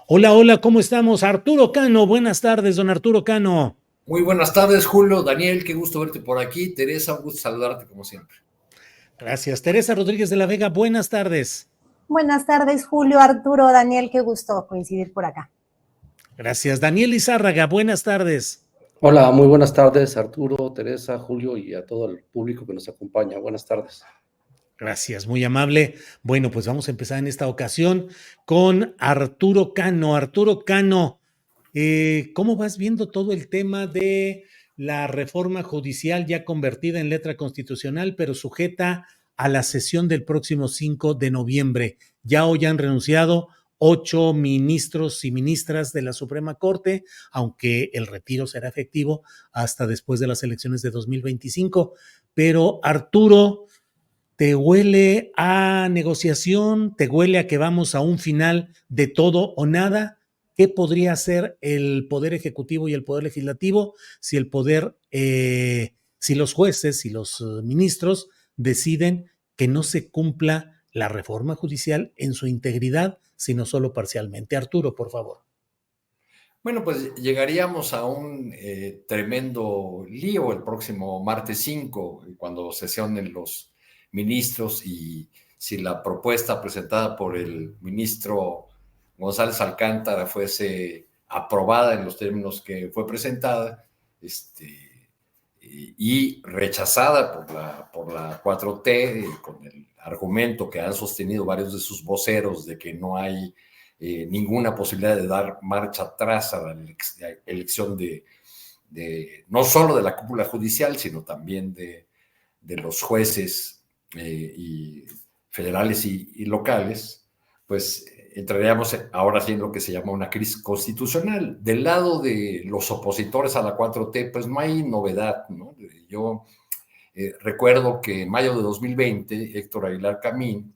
Hola, hola, ¿cómo estamos? Arturo Cano, buenas tardes, don Arturo Cano. Muy buenas tardes, Julio. Daniel, qué gusto verte por aquí. Teresa, un gusto saludarte como siempre. Gracias. Teresa Rodríguez de la Vega, buenas tardes. Buenas tardes, Julio, Arturo, Daniel, qué gusto coincidir por acá. Gracias. Daniel Izárraga, buenas tardes. Hola, muy buenas tardes, Arturo, Teresa, Julio y a todo el público que nos acompaña. Buenas tardes. Gracias, muy amable. Bueno, pues vamos a empezar en esta ocasión con Arturo Cano. Arturo Cano, ¿cómo vas viendo todo el tema de la reforma judicial ya convertida en letra constitucional, pero sujeta a la sesión del próximo 5 de noviembre? Ya hoy han renunciado 8 ministros y ministras de la Suprema Corte, aunque el retiro será efectivo hasta después de las elecciones de 2025. Pero Arturo, ¿te huele a negociación? ¿Te huele a que vamos a un final de todo o nada? ¿Qué podría hacer el Poder Ejecutivo y el Poder Legislativo si si los jueces y los ministros deciden que no se cumpla la reforma judicial en su integridad, sino solo parcialmente? Arturo, por favor. Bueno, pues llegaríamos a un tremendo lío el próximo martes 5, cuando sesionen los ministros y si la propuesta presentada por el ministro González Alcántara fuese aprobada en los términos que fue presentada, y rechazada por la 4T, con el argumento que han sostenido varios de sus voceros de que no hay ninguna posibilidad de dar marcha atrás a la elección no solo de la cúpula judicial, sino también de los jueces y federales y locales, pues entraríamos ahora sí en lo que se llama una crisis constitucional. Del lado de los opositores a la 4T, pues no hay novedad, ¿no? Yo recuerdo que en mayo de 2020, Héctor Aguilar Camín,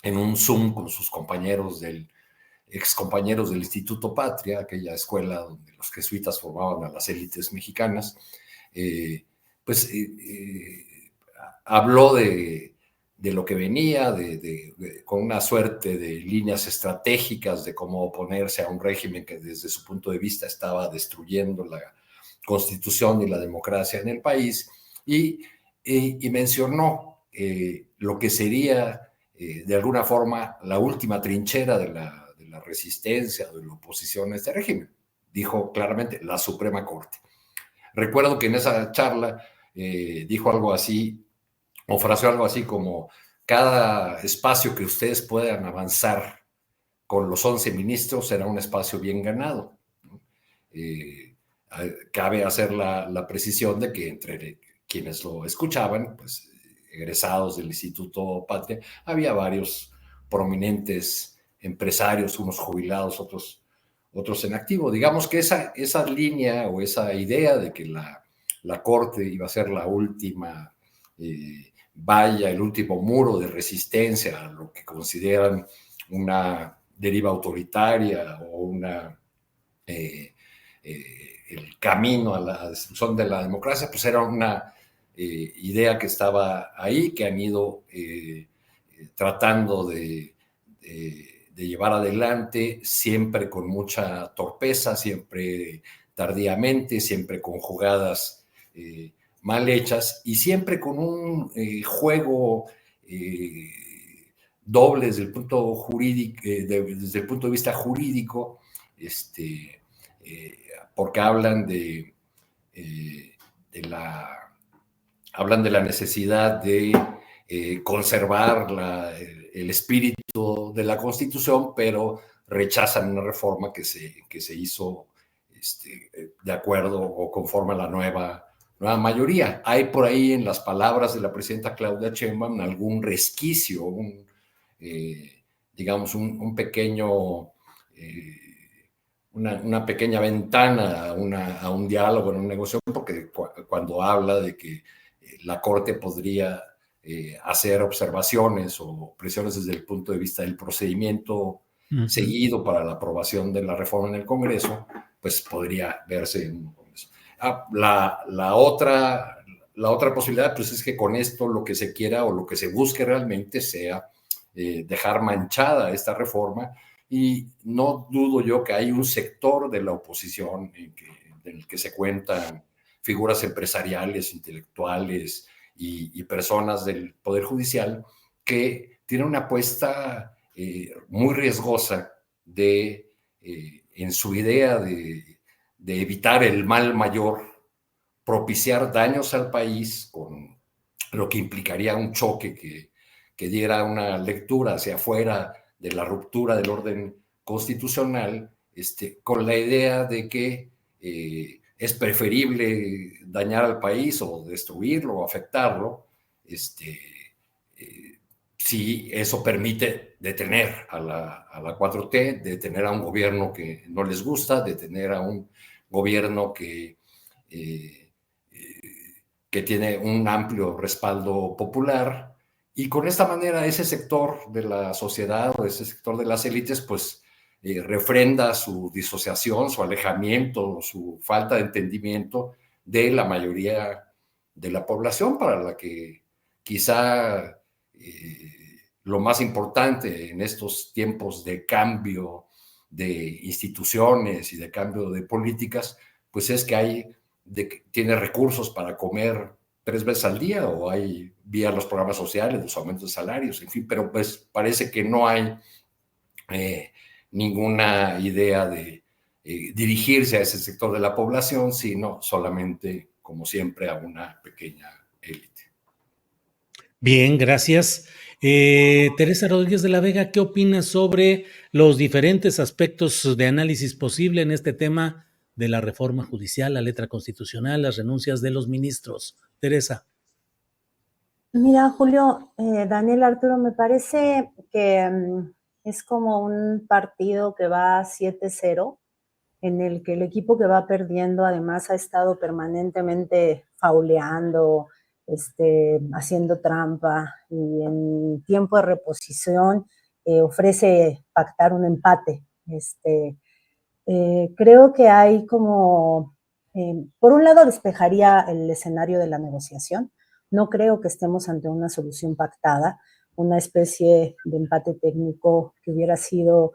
en un Zoom con sus excompañeros del Instituto Patria, aquella escuela donde los jesuitas formaban a las élites mexicanas, eh, pues habló de lo que venía, con una suerte de líneas estratégicas de cómo oponerse a un régimen que desde su punto de vista estaba destruyendo la constitución y la democracia en el país, y mencionó lo que sería de alguna forma la última trinchera de la resistencia, de la oposición a este régimen. Dijo claramente la Suprema Corte. Recuerdo que en esa charla dijo algo así, o fraseó algo así como: cada espacio que ustedes puedan avanzar con los 11 ministros será un espacio bien ganado. Cabe hacer la precisión de que entre quienes lo escuchaban, pues egresados del Instituto Patria, había varios prominentes empresarios, unos jubilados, otros en activo. Digamos que esa línea o esa idea de que la Corte iba a ser la última valla, el último muro de resistencia a lo que consideran una deriva autoritaria o el camino a la destrucción de la democracia, pues era una idea que estaba ahí, que han ido tratando de llevar adelante, siempre con mucha torpeza, siempre tardíamente, siempre con jugadas mal hechas y siempre con un juego doble desde el punto jurídico, desde el punto de vista jurídico, porque hablan de la necesidad de conservar el espíritu de la Constitución, pero rechazan una reforma que se hizo de acuerdo o conforme a la nueva mayoría. Hay por ahí en las palabras de la presidenta Claudia Sheinbaum algún resquicio, digamos, un pequeño, una pequeña ventana a un diálogo, en una negociación, porque cuando habla de que la Corte podría hacer observaciones o presiones desde el punto de vista del procedimiento seguido para la aprobación de la reforma en el Congreso, pues podría verse en un Congreso. La otra posibilidad, pues, es que con esto lo que se quiera o lo que se busque realmente sea dejar manchada esta reforma y no dudo yo que hay un sector de la oposición en el que se cuentan figuras empresariales, intelectuales y personas del Poder Judicial que tienen una apuesta muy riesgosa en su idea de evitar el mal mayor, propiciar daños al país con lo que implicaría un choque que diera una lectura hacia afuera de la ruptura del orden constitucional, con la idea de que es preferible dañar al país o destruirlo o afectarlo, si eso permite detener a la 4T, detener a un gobierno que no les gusta, detener a un gobierno que tiene un amplio respaldo popular, y con esta manera ese sector de la sociedad o ese sector de las élites pues refrenda su disociación, su alejamiento, su falta de entendimiento de la mayoría de la población, para la que quizá lo más importante en estos tiempos de cambio de instituciones y de cambio de políticas, pues es que tiene recursos para comer 3 veces al día, o hay vía los programas sociales, los aumentos de salarios, en fin, pero pues parece que no hay ninguna idea de dirigirse a ese sector de la población, sino solamente, como siempre, a una pequeña élite. Bien, gracias. Teresa Rodríguez de la Vega, ¿qué opinas sobre los diferentes aspectos de análisis posible en este tema de la reforma judicial, la letra constitucional, las renuncias de los ministros? Teresa. Mira, Julio, Daniel, Arturo, me parece que es como un partido que va 7-0, en el que el equipo que va perdiendo además ha estado permanentemente fauleando, haciendo trampa, y en tiempo de reposición ofrece pactar un empate. Creo que hay como, por un lado despejaría el escenario de la negociación. No creo que estemos ante una solución pactada, una especie de empate técnico que hubiera sido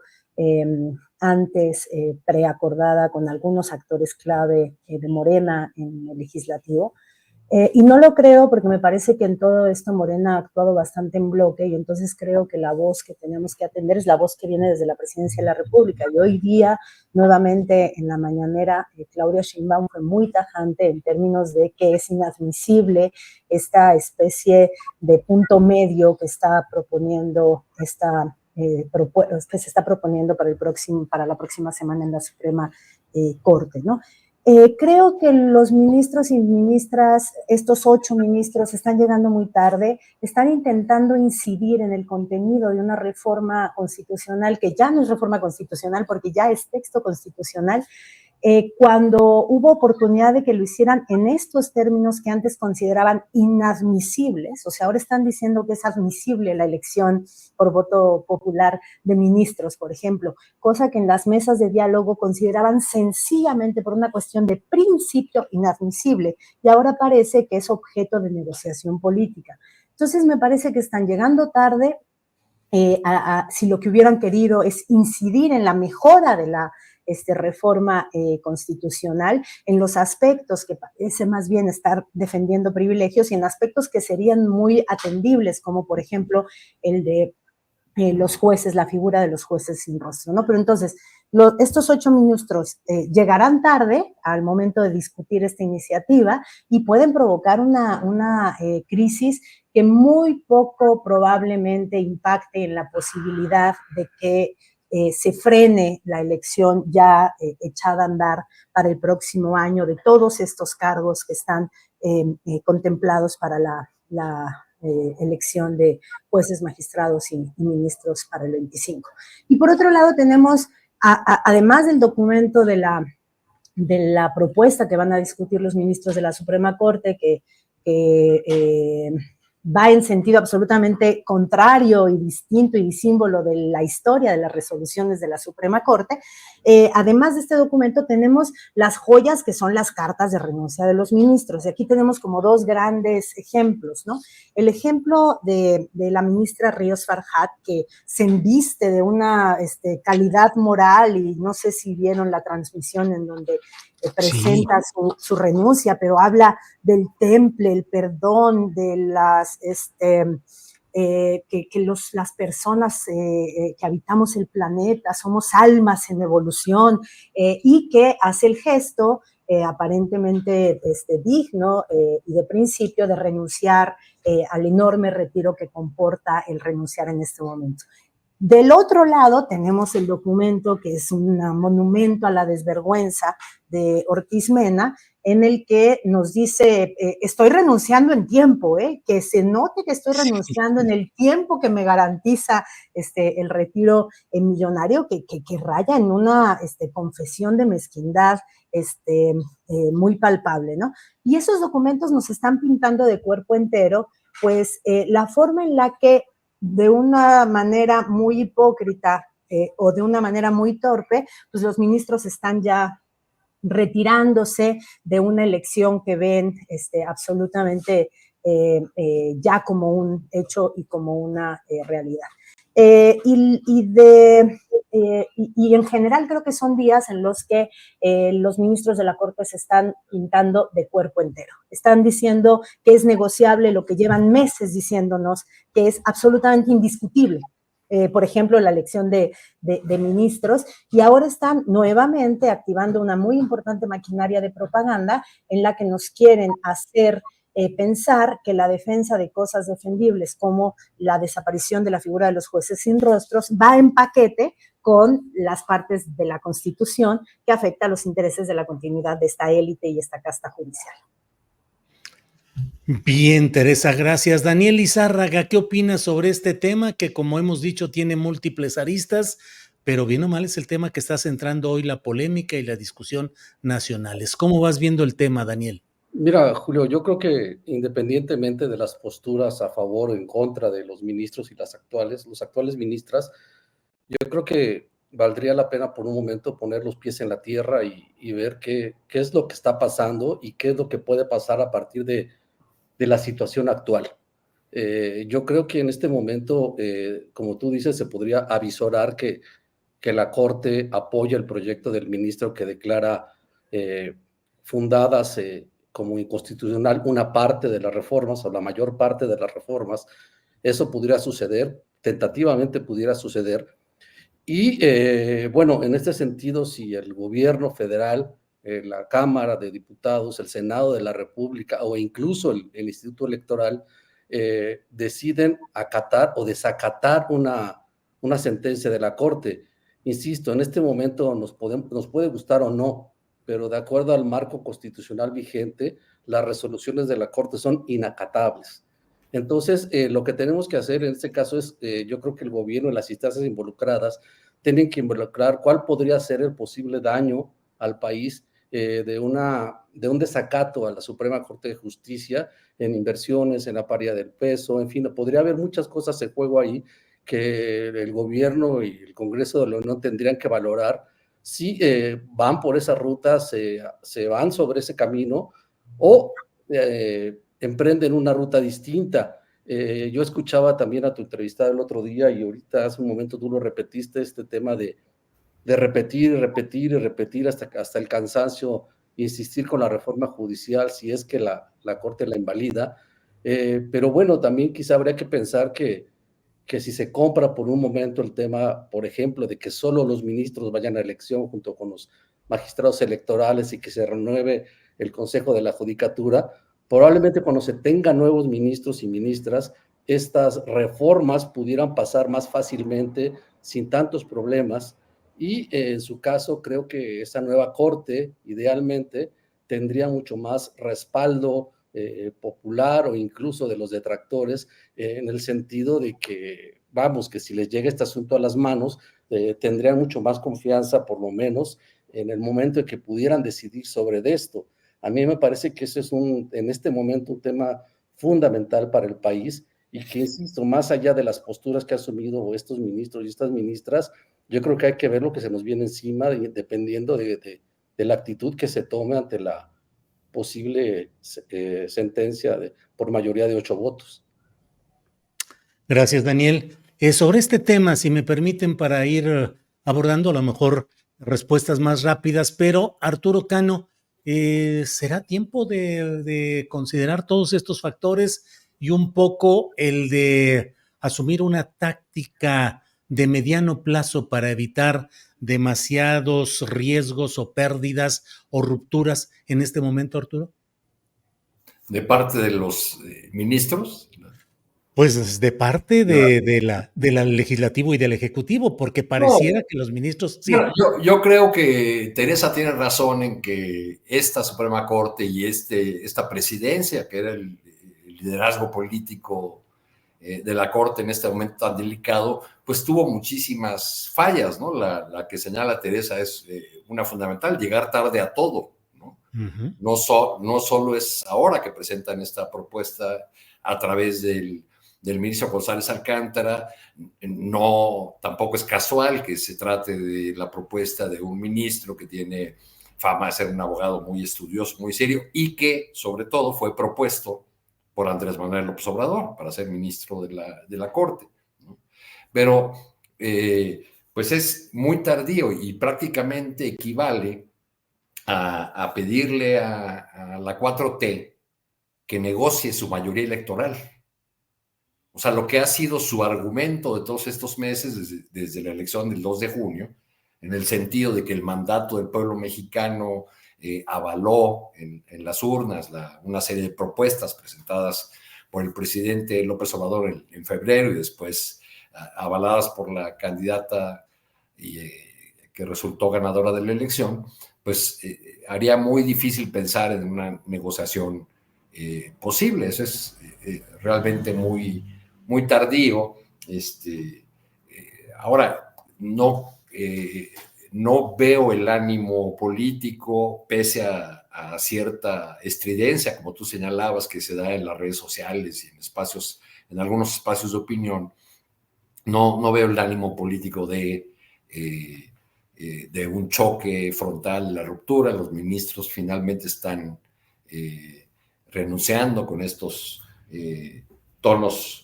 antes preacordada con algunos actores clave de Morena en el legislativo. Y no lo creo porque me parece que en todo esto Morena ha actuado bastante en bloque, y entonces creo que la voz que tenemos que atender es la voz que viene desde la Presidencia de la República. Y hoy día, nuevamente en la mañanera, Claudia Sheinbaum fue muy tajante en términos de que es inadmisible esta especie de punto medio que está proponiendo que se está proponiendo para la próxima semana en la Suprema Corte, ¿no? Creo que los ministros y ministras, estos 8 ministros, están llegando muy tarde, están intentando incidir en el contenido de una reforma constitucional que ya no es reforma constitucional porque ya es texto constitucional, cuando hubo oportunidad de que lo hicieran en estos términos que antes consideraban inadmisibles. O sea, ahora están diciendo que es admisible la elección por voto popular de ministros, por ejemplo, cosa que en las mesas de diálogo consideraban sencillamente por una cuestión de principio inadmisible, y ahora parece que es objeto de negociación política. Entonces me parece que están llegando tarde. Si lo que hubieran querido es incidir en la mejora de la reforma constitucional, en los aspectos que parece más bien estar defendiendo privilegios, y en aspectos que serían muy atendibles, como por ejemplo el de los jueces, la figura de los jueces sin rostro, ¿no? Pero entonces, estos 8 ministros llegarán tarde al momento de discutir esta iniciativa y pueden provocar una crisis que muy poco probablemente impacte en la posibilidad de que se frene la elección ya echada a andar para el próximo año de todos estos cargos que están contemplados para la elección de jueces, magistrados y ministros para el 25. Y por otro lado tenemos, además del documento de la propuesta que van a discutir los ministros de la Suprema Corte, que va en sentido absolutamente contrario y distinto y símbolo de la historia de las resoluciones de la Suprema Corte. Además de este documento tenemos las joyas que son las cartas de renuncia de los ministros. Y aquí tenemos como dos grandes ejemplos, ¿no? El ejemplo de la ministra Ríos Farjat, que se embiste de una calidad moral, y no sé si vieron la transmisión en donde presenta su renuncia, pero habla del temple, el perdón, de las las personas que habitamos el planeta somos almas en evolución, y que hace el gesto aparentemente digno y de principio de renunciar al enorme retiro que comporta el renunciar en este momento. Del otro lado tenemos el documento que es un monumento a la desvergüenza de Ortiz Mena, en el que nos dice, estoy renunciando en tiempo, que se note que estoy renunciando en el tiempo que me garantiza el retiro millonario, que raya en una confesión de mezquindad muy palpable, ¿no? Y esos documentos nos están pintando de cuerpo entero, pues la forma en la que de una manera muy hipócrita o de una manera muy torpe, pues los ministros están ya retirándose de una elección que ven absolutamente ya como un hecho y como una realidad. Y en general creo que son días en los que los ministros de la Corte se están pintando de cuerpo entero. Están diciendo que es negociable lo que llevan meses diciéndonos, que es absolutamente indiscutible. Por ejemplo, la elección de ministros, y ahora están nuevamente activando una muy importante maquinaria de propaganda en la que nos quieren hacer pensar que la defensa de cosas defendibles como la desaparición de la figura de los jueces sin rostros va en paquete con las partes de la Constitución que afecta a los intereses de la continuidad de esta élite y esta casta judicial. Bien, Teresa, gracias. Daniel Lizárraga, ¿qué opinas sobre este tema que, como hemos dicho, tiene múltiples aristas, pero bien o mal es el tema que está centrando hoy la polémica y la discusión nacionales? ¿Cómo vas viendo el tema, Daniel? Mira, Julio, yo creo que independientemente de las posturas a favor o en contra de los ministros y los actuales ministras, yo creo que valdría la pena por un momento poner los pies en la tierra y ver qué es lo que está pasando y qué es lo que puede pasar a partir de la situación actual. Yo creo que en este momento, como tú dices, se podría avisorar que la Corte apoya el proyecto del ministro que declara fundadas como inconstitucional una parte de las reformas o la mayor parte de las reformas. Eso pudiera suceder, tentativamente pudiera suceder. Y bueno, en este sentido, si el gobierno federal, la Cámara de Diputados, el Senado de la República o incluso el Instituto Electoral deciden acatar o desacatar una sentencia de la Corte, insisto, en este momento nos puede gustar o no, pero de acuerdo al marco constitucional vigente, las resoluciones de la Corte son inacatables. Entonces, lo que tenemos que hacer en este caso es, yo creo que el gobierno y las instancias involucradas tienen que involucrar cuál podría ser el posible daño al país de un desacato a la Suprema Corte de Justicia en inversiones, en la paridad del peso, en fin, podría haber muchas cosas en juego ahí que el gobierno y el Congreso de la Unión tendrían que valorar si van por esa ruta, se van sobre ese camino o emprenden una ruta distinta. Yo escuchaba también a tu entrevistada el otro día y ahorita hace un momento tú lo repetiste, este tema de repetir y repetir y repetir hasta el cansancio, insistir con la reforma judicial si es que la Corte la invalida. Pero bueno, también quizá habría que pensar que si se compra por un momento el tema, por ejemplo, de que solo los ministros vayan a elección junto con los magistrados electorales y que se renueve el Consejo de la Judicatura, probablemente cuando se tengan nuevos ministros y ministras, estas reformas pudieran pasar más fácilmente, sin tantos problemas, y en su caso creo que esa nueva Corte, idealmente, tendría mucho más respaldo popular o incluso de los detractores, en el sentido de que, vamos, que si les llega este asunto a las manos, tendrían mucho más confianza, por lo menos, en el momento en que pudieran decidir sobre esto. A mí me parece que eso es en este momento un tema fundamental para el país y que, insisto, más allá de las posturas que han asumido estos ministros y estas ministras, yo creo que hay que ver lo que se nos viene encima, dependiendo de la actitud que se tome ante la posible sentencia por mayoría de 8 votos. Gracias, Daniel. Sobre este tema, si me permiten, para ir abordando a lo mejor respuestas más rápidas, pero Arturo Cano, ¿será tiempo de considerar todos estos factores y un poco el de asumir una táctica de mediano plazo para evitar demasiados riesgos o pérdidas o rupturas en este momento, Arturo? De parte de los ministros. Pues de parte del legislativo y del ejecutivo, porque pareciera que los ministros... Sí. Bueno, yo creo que Teresa tiene razón en que esta Suprema Corte y esta presidencia, que era el liderazgo político de la Corte en este momento tan delicado, pues tuvo muchísimas fallas, ¿no? La que señala Teresa es una fundamental, llegar tarde a todo, ¿no? Uh-huh. No solo es ahora que presentan esta propuesta a través del ministro González Alcántara, tampoco es casual que se trate de la propuesta de un ministro que tiene fama de ser un abogado muy estudioso, muy serio, y que sobre todo fue propuesto por Andrés Manuel López Obrador para ser ministro de la Corte, ¿no? Pero pues es muy tardío y prácticamente equivale a pedirle a la 4T que negocie su mayoría electoral. O sea, lo que ha sido su argumento de todos estos meses, desde la elección del 2 de junio, en el sentido de que el mandato del pueblo mexicano avaló en las urnas una serie de propuestas presentadas por el presidente López Obrador en febrero y después avaladas por la candidata que resultó ganadora de la elección, pues haría muy difícil pensar en una negociación posible. Eso es realmente muy tardío. Ahora, no veo el ánimo político, pese a cierta estridencia, como tú señalabas, que se da en las redes sociales y en algunos espacios de opinión. No veo el ánimo político de un choque frontal, la ruptura. Los ministros finalmente están renunciando con estos tonos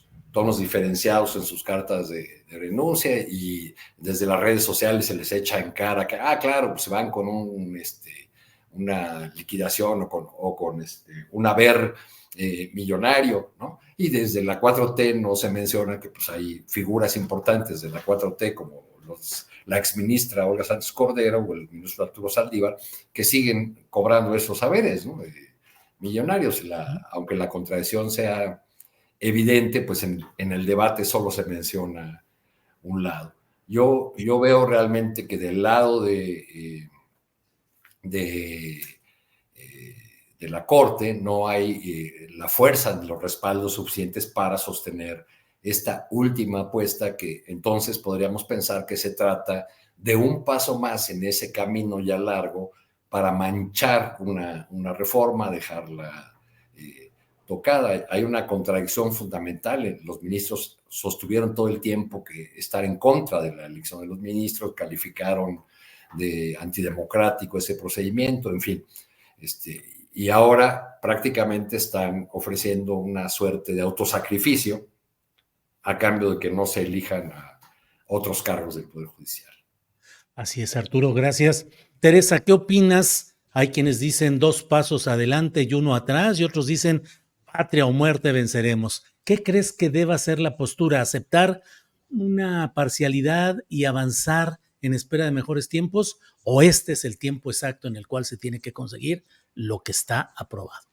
diferenciados en sus cartas de renuncia, y desde las redes sociales se les echa en cara que, claro, pues se van con una liquidación o con un haber millonario, ¿no? Y desde la 4T no se menciona que pues hay figuras importantes de la 4T como la exministra Olga Sánchez Cordero o el ministro Arturo Saldívar, que siguen cobrando esos haberes, ¿no? Millonarios, aunque la contradicción sea evidente, pues en el debate solo se menciona un lado. Yo veo realmente que del lado de la Corte no hay la fuerza de los respaldos suficientes para sostener esta última apuesta, que entonces podríamos pensar que se trata de un paso más en ese camino ya largo para manchar una reforma, dejarla tocada. Hay una contradicción fundamental. Los ministros sostuvieron todo el tiempo que estar en contra de la elección de los ministros, calificaron de antidemocrático ese procedimiento, en fin. Y ahora prácticamente están ofreciendo una suerte de autosacrificio a cambio de que no se elijan a otros cargos del Poder Judicial. Así es, Arturo, gracias. Teresa, ¿qué opinas? Hay quienes dicen 2 pasos adelante y 1 atrás, y otros dicen patria o muerte venceremos. ¿Qué crees que deba ser la postura? ¿Aceptar una parcialidad y avanzar en espera de mejores tiempos? ¿O este es el tiempo exacto en el cual se tiene que conseguir lo que está aprobado?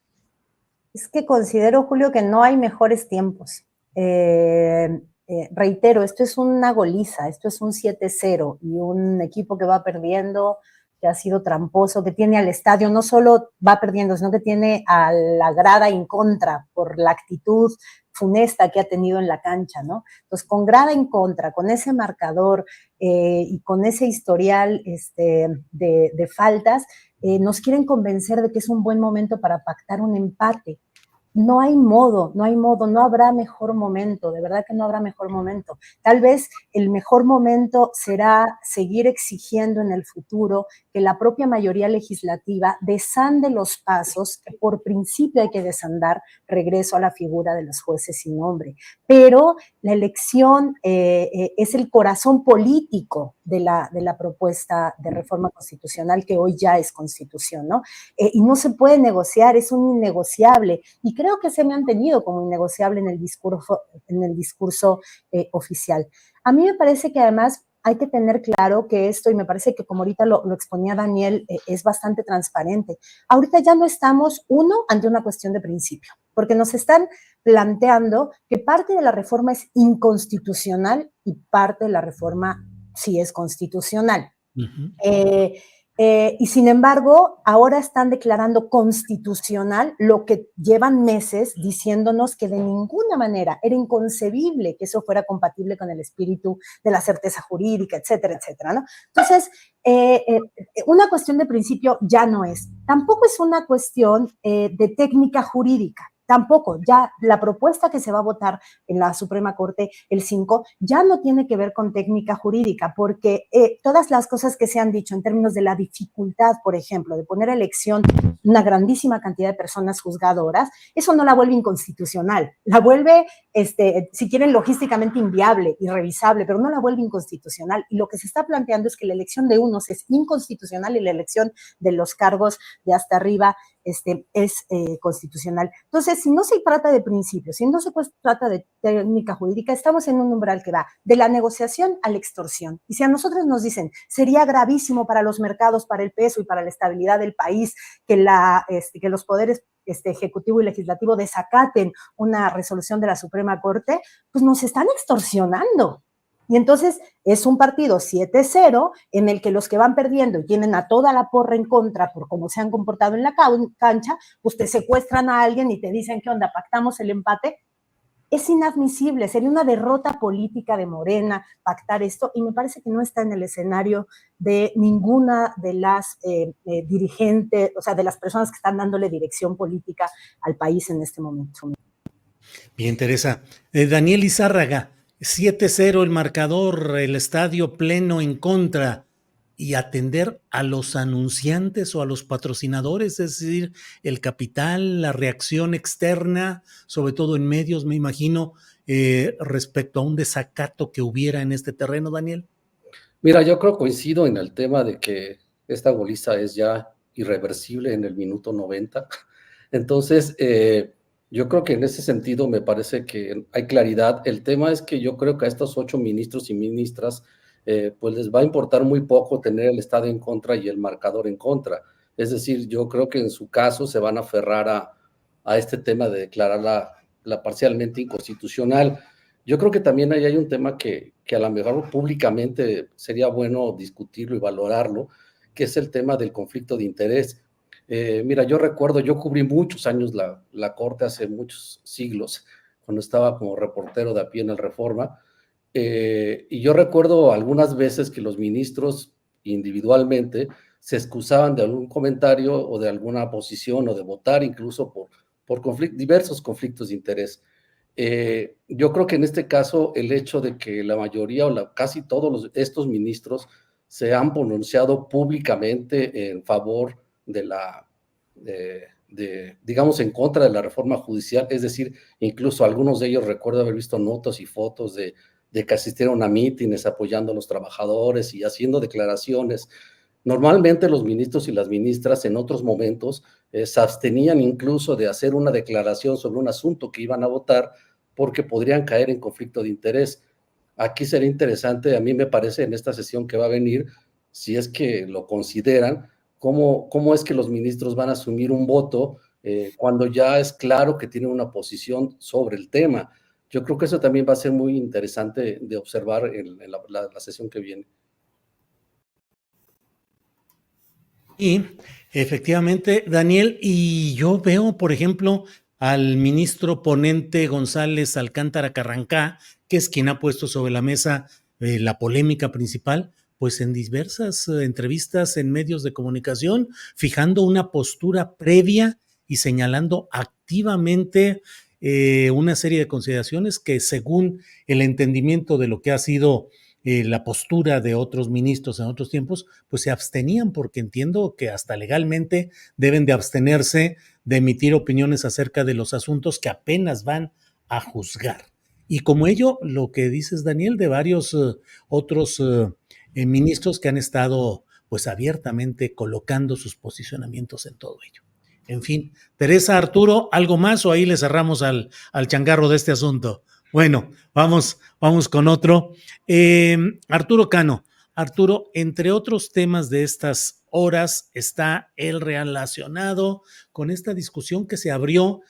Es que considero, Julio, que no hay mejores tiempos. Reitero, esto es una goliza, esto es un 7-0 y un equipo que va perdiendo, que ha sido tramposo, que tiene al estadio, no solo va perdiendo, sino que tiene a la grada en contra por la actitud funesta que ha tenido en la cancha, ¿no? Entonces, con grada en contra, con ese marcador y con ese historial de faltas, nos quieren convencer de que es un buen momento para pactar un empate. no hay modo, no habrá mejor momento, de verdad que no habrá mejor momento. Tal vez el mejor momento será seguir exigiendo en el futuro que la propia mayoría legislativa desande los pasos que por principio hay que desandar, regreso a la figura de los jueces sin nombre. Pero la elección es el corazón político de la propuesta de reforma constitucional que hoy ya es constitución, ¿no? Y no se puede negociar, es un innegociable, y creo que se me han tenido como innegociable en el discurso oficial. A mí me parece que además hay que tener claro que esto, y me parece que como ahorita lo exponía Daniel, es bastante transparente. Ahorita ya no estamos, ante una cuestión de principio, porque nos están planteando que parte de la reforma es inconstitucional y parte de la reforma sí es constitucional. Uh-huh. Y sin embargo, ahora están declarando constitucional lo que llevan meses diciéndonos que de ninguna manera era inconcebible que eso fuera compatible con el espíritu de la certeza jurídica, etcétera, etcétera, ¿no? Entonces, una cuestión de principio ya no es. Tampoco es una cuestión de técnica jurídica. Tampoco, ya la propuesta que se va a votar en la Suprema Corte el 5 ya no tiene que ver con técnica jurídica, porque todas las cosas que se han dicho en términos de la dificultad, por ejemplo, de poner a elección una grandísima cantidad de personas juzgadoras, eso no la vuelve inconstitucional, la vuelve, si quieren, logísticamente inviable, irrevisable, pero no la vuelve inconstitucional. Y lo que se está planteando es que la elección de unos es inconstitucional y la elección de los cargos de hasta arriba es constitucional. Entonces, si no se trata de principios, si no se trata de técnica jurídica, estamos en un umbral que va de la negociación a la extorsión. Y si a nosotros nos dicen, sería gravísimo para los mercados, para el peso y para la estabilidad del país que los poderes ejecutivo y legislativo desacaten una resolución de la Suprema Corte, pues nos están extorsionando. Y entonces es un partido 7-0 en el que los que van perdiendo y tienen a toda la porra en contra por cómo se han comportado en la cancha, pues te secuestran a alguien y te dicen, ¿qué onda? ¿Pactamos el empate? Es inadmisible, sería una derrota política de Morena pactar esto, y me parece que no está en el escenario de ninguna de las dirigentes, o sea, de las personas que están dándole dirección política al país en este momento. Bien, Teresa. Daniel Izárraga, 7-0 el marcador, el estadio pleno en contra, y atender a los anunciantes o a los patrocinadores, es decir, el capital, la reacción externa, sobre todo en medios, me imagino, respecto a un desacato que hubiera en este terreno, Daniel. Mira, yo creo que coincido en el tema de que esta goliza es ya irreversible en el minuto 90. Entonces, yo creo que en ese sentido me parece que hay claridad. El tema es que yo creo que a estos 8 ministros y ministras pues les va a importar muy poco tener el Estado en contra y el marcador en contra. Es decir, yo creo que en su caso se van a aferrar a este tema de declarar la parcialmente inconstitucional. Yo creo que también ahí hay un tema que a lo mejor públicamente sería bueno discutirlo y valorarlo, que es el tema del conflicto de interés. Mira, yo recuerdo, yo cubrí muchos años la Corte hace muchos siglos, cuando estaba como reportero de a pie en el Reforma, y yo recuerdo algunas veces que los ministros individualmente se excusaban de algún comentario o de alguna posición o de votar incluso por diversos conflictos de interés. Yo creo que en este caso el hecho de que la mayoría o casi todos estos ministros se han pronunciado públicamente en favor digamos, en contra de la reforma judicial, es decir, incluso algunos de ellos recuerdo haber visto notas y fotos de que asistieron a mítines apoyando a los trabajadores y haciendo declaraciones. Normalmente los ministros y las ministras en otros momentos se abstenían incluso de hacer una declaración sobre un asunto que iban a votar porque podrían caer en conflicto de interés. Aquí sería interesante, a mí me parece, en esta sesión que va a venir, si es que lo consideran, cómo es que los ministros van a asumir un voto cuando ya es claro que tienen una posición sobre el tema. Yo creo que eso también va a ser muy interesante de observar en la sesión que viene. Y efectivamente, Daniel, y yo veo, por ejemplo, al ministro ponente González Alcántara Carrancá, que es quien ha puesto sobre la mesa la polémica principal, pues en diversas entrevistas en medios de comunicación, fijando una postura previa y señalando activamente una serie de consideraciones que, según el entendimiento de lo que ha sido la postura de otros ministros en otros tiempos, pues se abstenían, porque entiendo que hasta legalmente deben de abstenerse de emitir opiniones acerca de los asuntos que apenas van a juzgar. Y como ello, lo que dices, Daniel, de varios otros ministros que han estado pues abiertamente colocando sus posicionamientos en todo ello. En fin, Teresa, Arturo, ¿algo más o ahí le cerramos al changarro de este asunto? Bueno, vamos con otro. Arturo Cano. Arturo, entre otros temas de estas horas está el relacionado con esta discusión que se abrió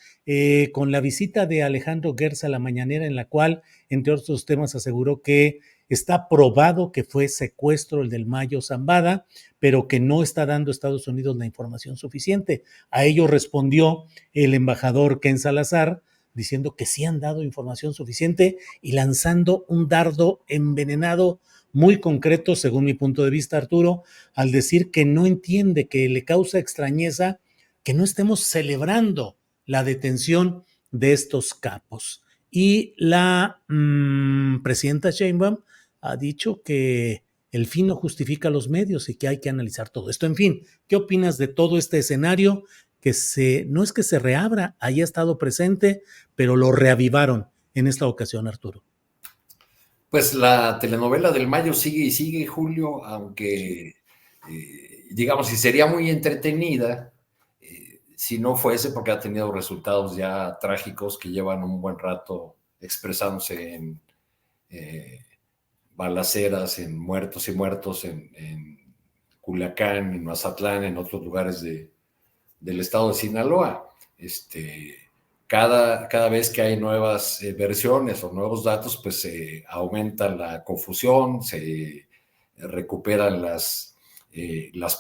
con la visita de Alejandro Gertz a la mañanera, en la cual, entre otros temas, aseguró que está probado que fue secuestro el del Mayo Zambada, pero que no está dando Estados Unidos la información suficiente. A ello respondió el embajador Ken Salazar, diciendo que sí han dado información suficiente y lanzando un dardo envenenado muy concreto, según mi punto de vista, Arturo, al decir que no entiende, que le causa extrañeza que no estemos celebrando la detención de estos capos. Y la presidenta Sheinbaum ha dicho que el fin no justifica los medios y que hay que analizar todo esto. En fin, ¿qué opinas de todo este escenario que no es que se reabra, haya estado presente, pero lo reavivaron en esta ocasión, Arturo? Pues la telenovela del Mayo sigue y sigue, Julio, aunque, digamos, si sería muy entretenida, si no fuese porque ha tenido resultados ya trágicos que llevan un buen rato expresándose en balaceras, en muertos y muertos en Culiacán, en Mazatlán, en otros lugares del estado de Sinaloa. Cada vez que hay nuevas versiones o nuevos datos, pues se aumenta la confusión, se recuperan las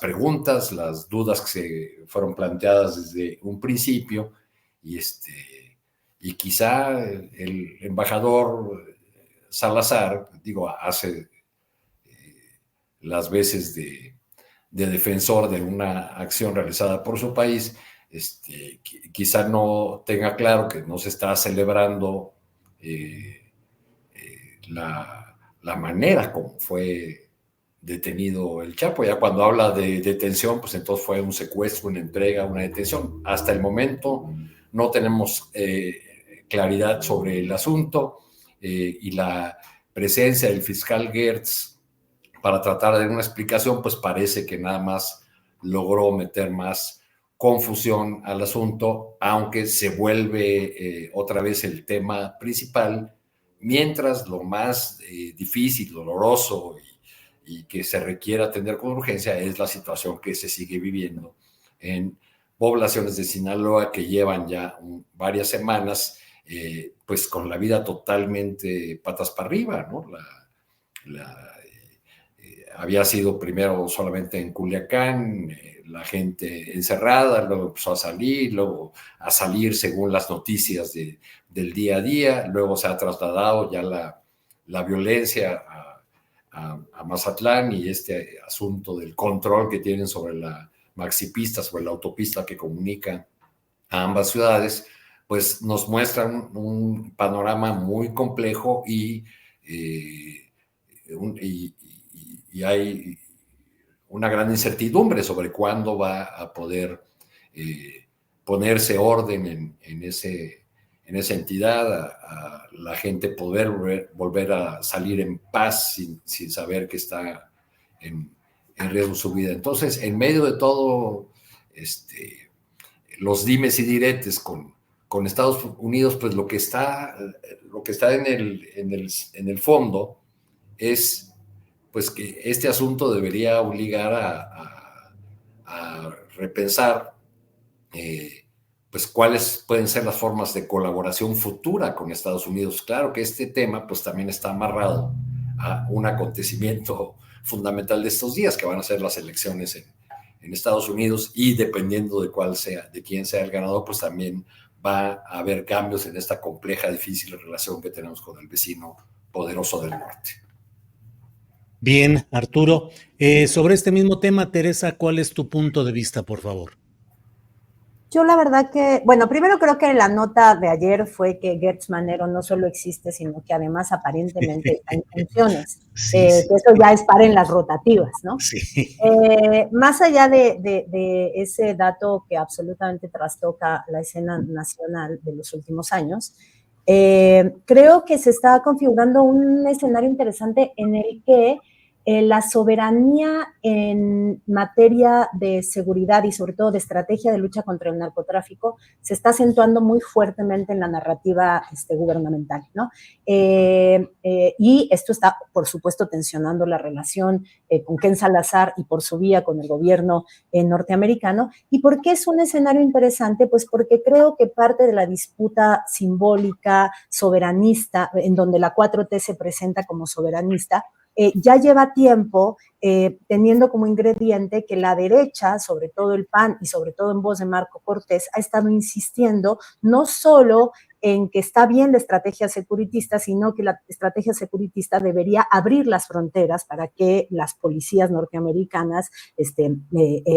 preguntas, las dudas que se fueron planteadas desde un principio, y quizá el embajador Salazar, hace las veces de defensor de una acción realizada por su país, quizá no tenga claro que no se está celebrando la manera como fue detenido el Chapo. Ya cuando habla de detención, pues entonces fue un secuestro, una entrega, una detención. Hasta el momento no tenemos claridad sobre el asunto, y la presencia del fiscal Gertz para tratar de dar una explicación, pues parece que nada más logró meter más confusión al asunto, aunque se vuelve otra vez el tema principal, mientras lo más difícil, doloroso y que se requiere atender con urgencia es la situación que se sigue viviendo en poblaciones de Sinaloa que llevan ya varias semanas pues con la vida totalmente patas para arriba, ¿no? Había sido primero solamente en Culiacán, la gente encerrada, luego empezó a salir según las noticias del día a día, luego se ha trasladado ya la violencia a Mazatlán, y este asunto del control que tienen sobre la maxipista, sobre la autopista que comunica a ambas ciudades, pues nos muestra un panorama muy complejo y hay una gran incertidumbre sobre cuándo va a poder ponerse orden en esa entidad, a la gente poder volver a salir en paz sin saber que está en riesgo su vida. Entonces, en medio de todo los dimes y diretes con Estados Unidos, pues lo que está en el fondo es pues que este asunto debería obligar a repensar pues cuáles pueden ser las formas de colaboración futura con Estados Unidos. Claro que este tema pues también está amarrado a un acontecimiento fundamental de estos días, que van a ser las elecciones en Estados Unidos, y dependiendo de quién sea el ganador, pues también va a haber cambios en esta compleja, difícil relación que tenemos con el vecino poderoso del norte. Bien, Arturo. Sobre este mismo tema, Teresa, ¿cuál es tu punto de vista, por favor? Yo la verdad que, bueno, primero creo que la nota de ayer fue que Gertz Manero no solo existe, sino que además aparentemente está en funciones, Sí, sí, que eso ya es para en las rotativas, ¿no? sí. Más allá de ese dato que absolutamente trastoca la escena nacional de los últimos años, creo que se está configurando un escenario interesante en el que la soberanía en materia de seguridad y sobre todo de estrategia de lucha contra el narcotráfico se está acentuando muy fuertemente en la narrativa gubernamental, ¿no? Y esto está, por supuesto, tensionando la relación con Ken Salazar y por su vía con el gobierno norteamericano. ¿Y por qué es un escenario interesante? Pues porque creo que parte de la disputa simbólica, soberanista, en donde la 4T se presenta como soberanista, ya lleva tiempo teniendo como ingrediente que la derecha, sobre todo el PAN y sobre todo en voz de Marco Cortés, ha estado insistiendo no solo en que está bien la estrategia securitista, sino que la estrategia securitista debería abrir las fronteras para que las policías norteamericanas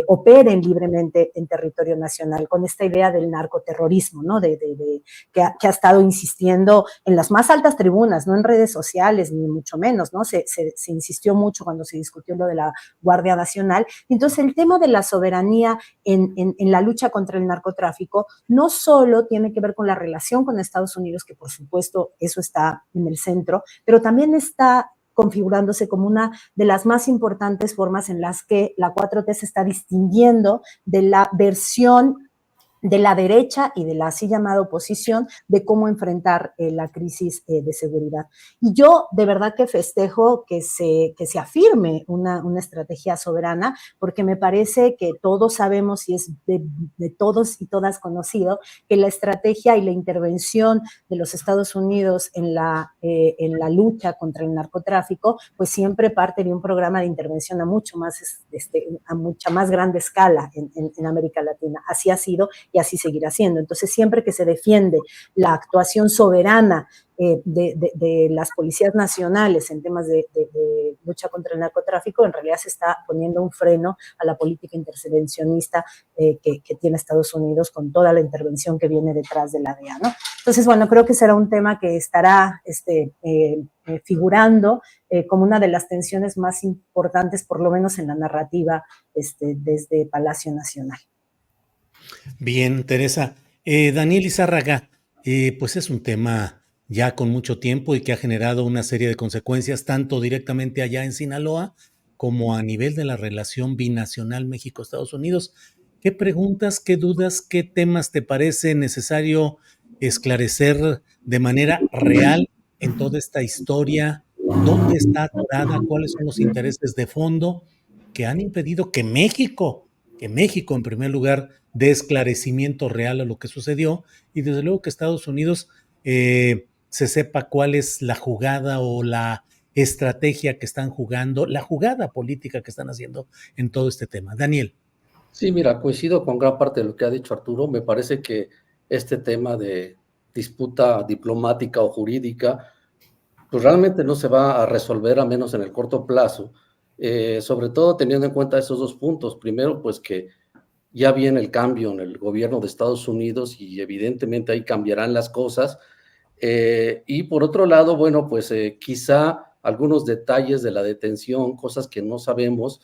operen libremente en territorio nacional, con esta idea del narcoterrorismo, ¿no? Que ha estado insistiendo en las más altas tribunas, no en redes sociales, ni mucho menos, ¿no? Se insistió mucho cuando se discutió lo de la Guardia Nacional. Entonces, el tema de la soberanía en la lucha contra el narcotráfico no solo tiene que ver con la relación con Estados Unidos, que por supuesto eso está en el centro, pero también está configurándose como una de las más importantes formas en las que la 4T se está distinguiendo de la versión de la derecha y de la así llamada oposición de cómo enfrentar la crisis de seguridad. Y yo de verdad que festejo que se afirme una estrategia soberana, porque me parece que todos sabemos y es de todos y todas conocido que la estrategia y la intervención de los Estados Unidos en la lucha contra el narcotráfico, pues siempre parte de un programa de intervención a mucha más grande escala en América Latina. Así ha sido y así seguirá siendo. Entonces, siempre que se defiende la actuación soberana de las policías nacionales en temas de lucha contra el narcotráfico, en realidad se está poniendo un freno a la política intervencionista que tiene Estados Unidos con toda la intervención que viene detrás de la DEA, ¿no? Entonces, bueno, creo que será un tema que estará figurando como una de las tensiones más importantes, por lo menos en la narrativa desde Palacio Nacional. Bien, Teresa. Daniel Izárraga, pues es un tema ya con mucho tiempo y que ha generado una serie de consecuencias, tanto directamente allá en Sinaloa como a nivel de la relación binacional México-Estados Unidos. ¿Qué preguntas, qué dudas, qué temas te parece necesario esclarecer de manera real en toda esta historia? ¿Dónde está atorada? ¿Cuáles son los intereses de fondo que han impedido que México en primer lugar dé esclarecimiento real a lo que sucedió y desde luego que Estados Unidos se sepa cuál es la jugada o la estrategia que están jugando, la jugada política que están haciendo en todo este tema? Daniel. Sí, mira, coincido con gran parte de lo que ha dicho Arturo. Me parece que este tema de disputa diplomática o jurídica, pues realmente no se va a resolver a menos en el corto plazo, sobre todo teniendo en cuenta esos dos puntos. Primero, pues que ya viene el cambio en el gobierno de Estados Unidos y evidentemente ahí cambiarán las cosas. Y por otro lado, bueno, pues quizá algunos detalles de la detención, cosas que no sabemos,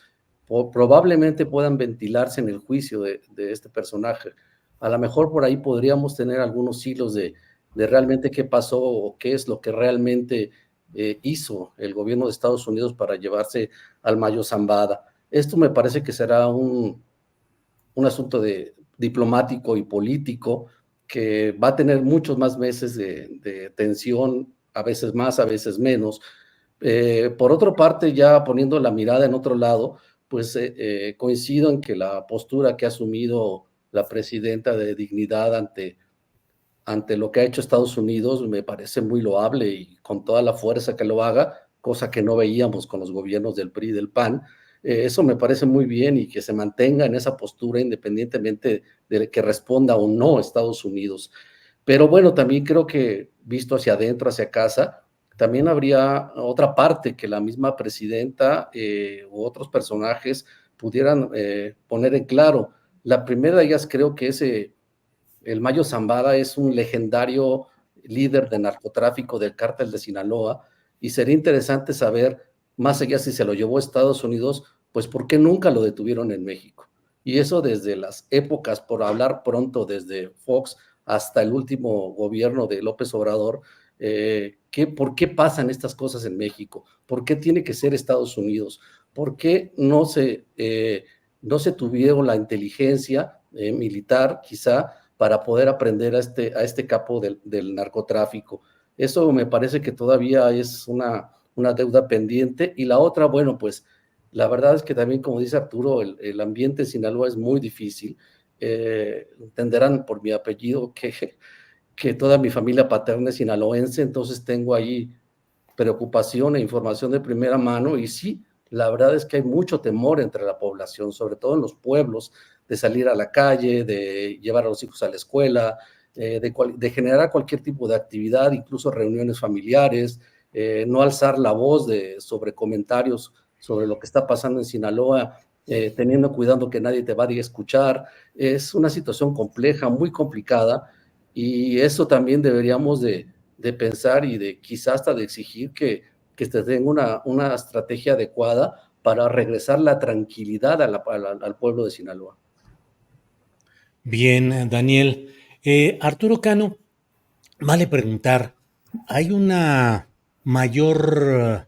probablemente puedan ventilarse en el juicio de este personaje. A lo mejor por ahí podríamos tener algunos hilos de realmente qué pasó o qué es lo que realmente hizo el gobierno de Estados Unidos para llevarse al Mayo Zambada. Esto me parece que será un asunto diplomático y político que va a tener muchos más meses de tensión, a veces más, a veces menos. Por otra parte, ya poniendo la mirada en otro lado, pues coincido en que la postura que ha asumido la presidenta de Dignidad ante lo que ha hecho Estados Unidos me parece muy loable y con toda la fuerza que lo haga, cosa que no veíamos con los gobiernos del PRI y del PAN. Eso me parece muy bien y que se mantenga en esa postura independientemente de que responda o no Estados Unidos. Pero bueno, también creo que visto hacia adentro, hacia casa, también habría otra parte que la misma presidenta u otros personajes pudieran poner en claro. La primera de ellas creo que es El Mayo Zambada es un legendario líder de narcotráfico del cártel de Sinaloa, y sería interesante saber, más allá si se lo llevó a Estados Unidos, pues por qué nunca lo detuvieron en México. Y eso desde las épocas, por hablar pronto, desde Fox hasta el último gobierno de López Obrador, ¿por qué pasan estas cosas en México? ¿Por qué tiene que ser Estados Unidos? ¿Por qué no se tuvieron la inteligencia militar, quizá, para poder aprender a este capo del narcotráfico? Eso me parece que todavía es una deuda pendiente. Y la otra, bueno, pues la verdad es que también, como dice Arturo, el ambiente en Sinaloa es muy difícil. Entenderán por mi apellido que toda mi familia paterna es sinaloense, entonces tengo ahí preocupación e información de primera mano, y sí, la verdad es que hay mucho temor entre la población, sobre todo en los pueblos, de salir a la calle, de llevar a los hijos a la escuela, de generar cualquier tipo de actividad, incluso reuniones familiares, no alzar la voz sobre comentarios sobre lo que está pasando en Sinaloa, teniendo cuidado que nadie te vaya a escuchar. Es una situación compleja, muy complicada, y eso también deberíamos de pensar y de quizás hasta de exigir que se tenga una estrategia adecuada para regresar la tranquilidad al pueblo de Sinaloa. Bien, Daniel. Arturo Cano, vale preguntar, ¿hay una mayor,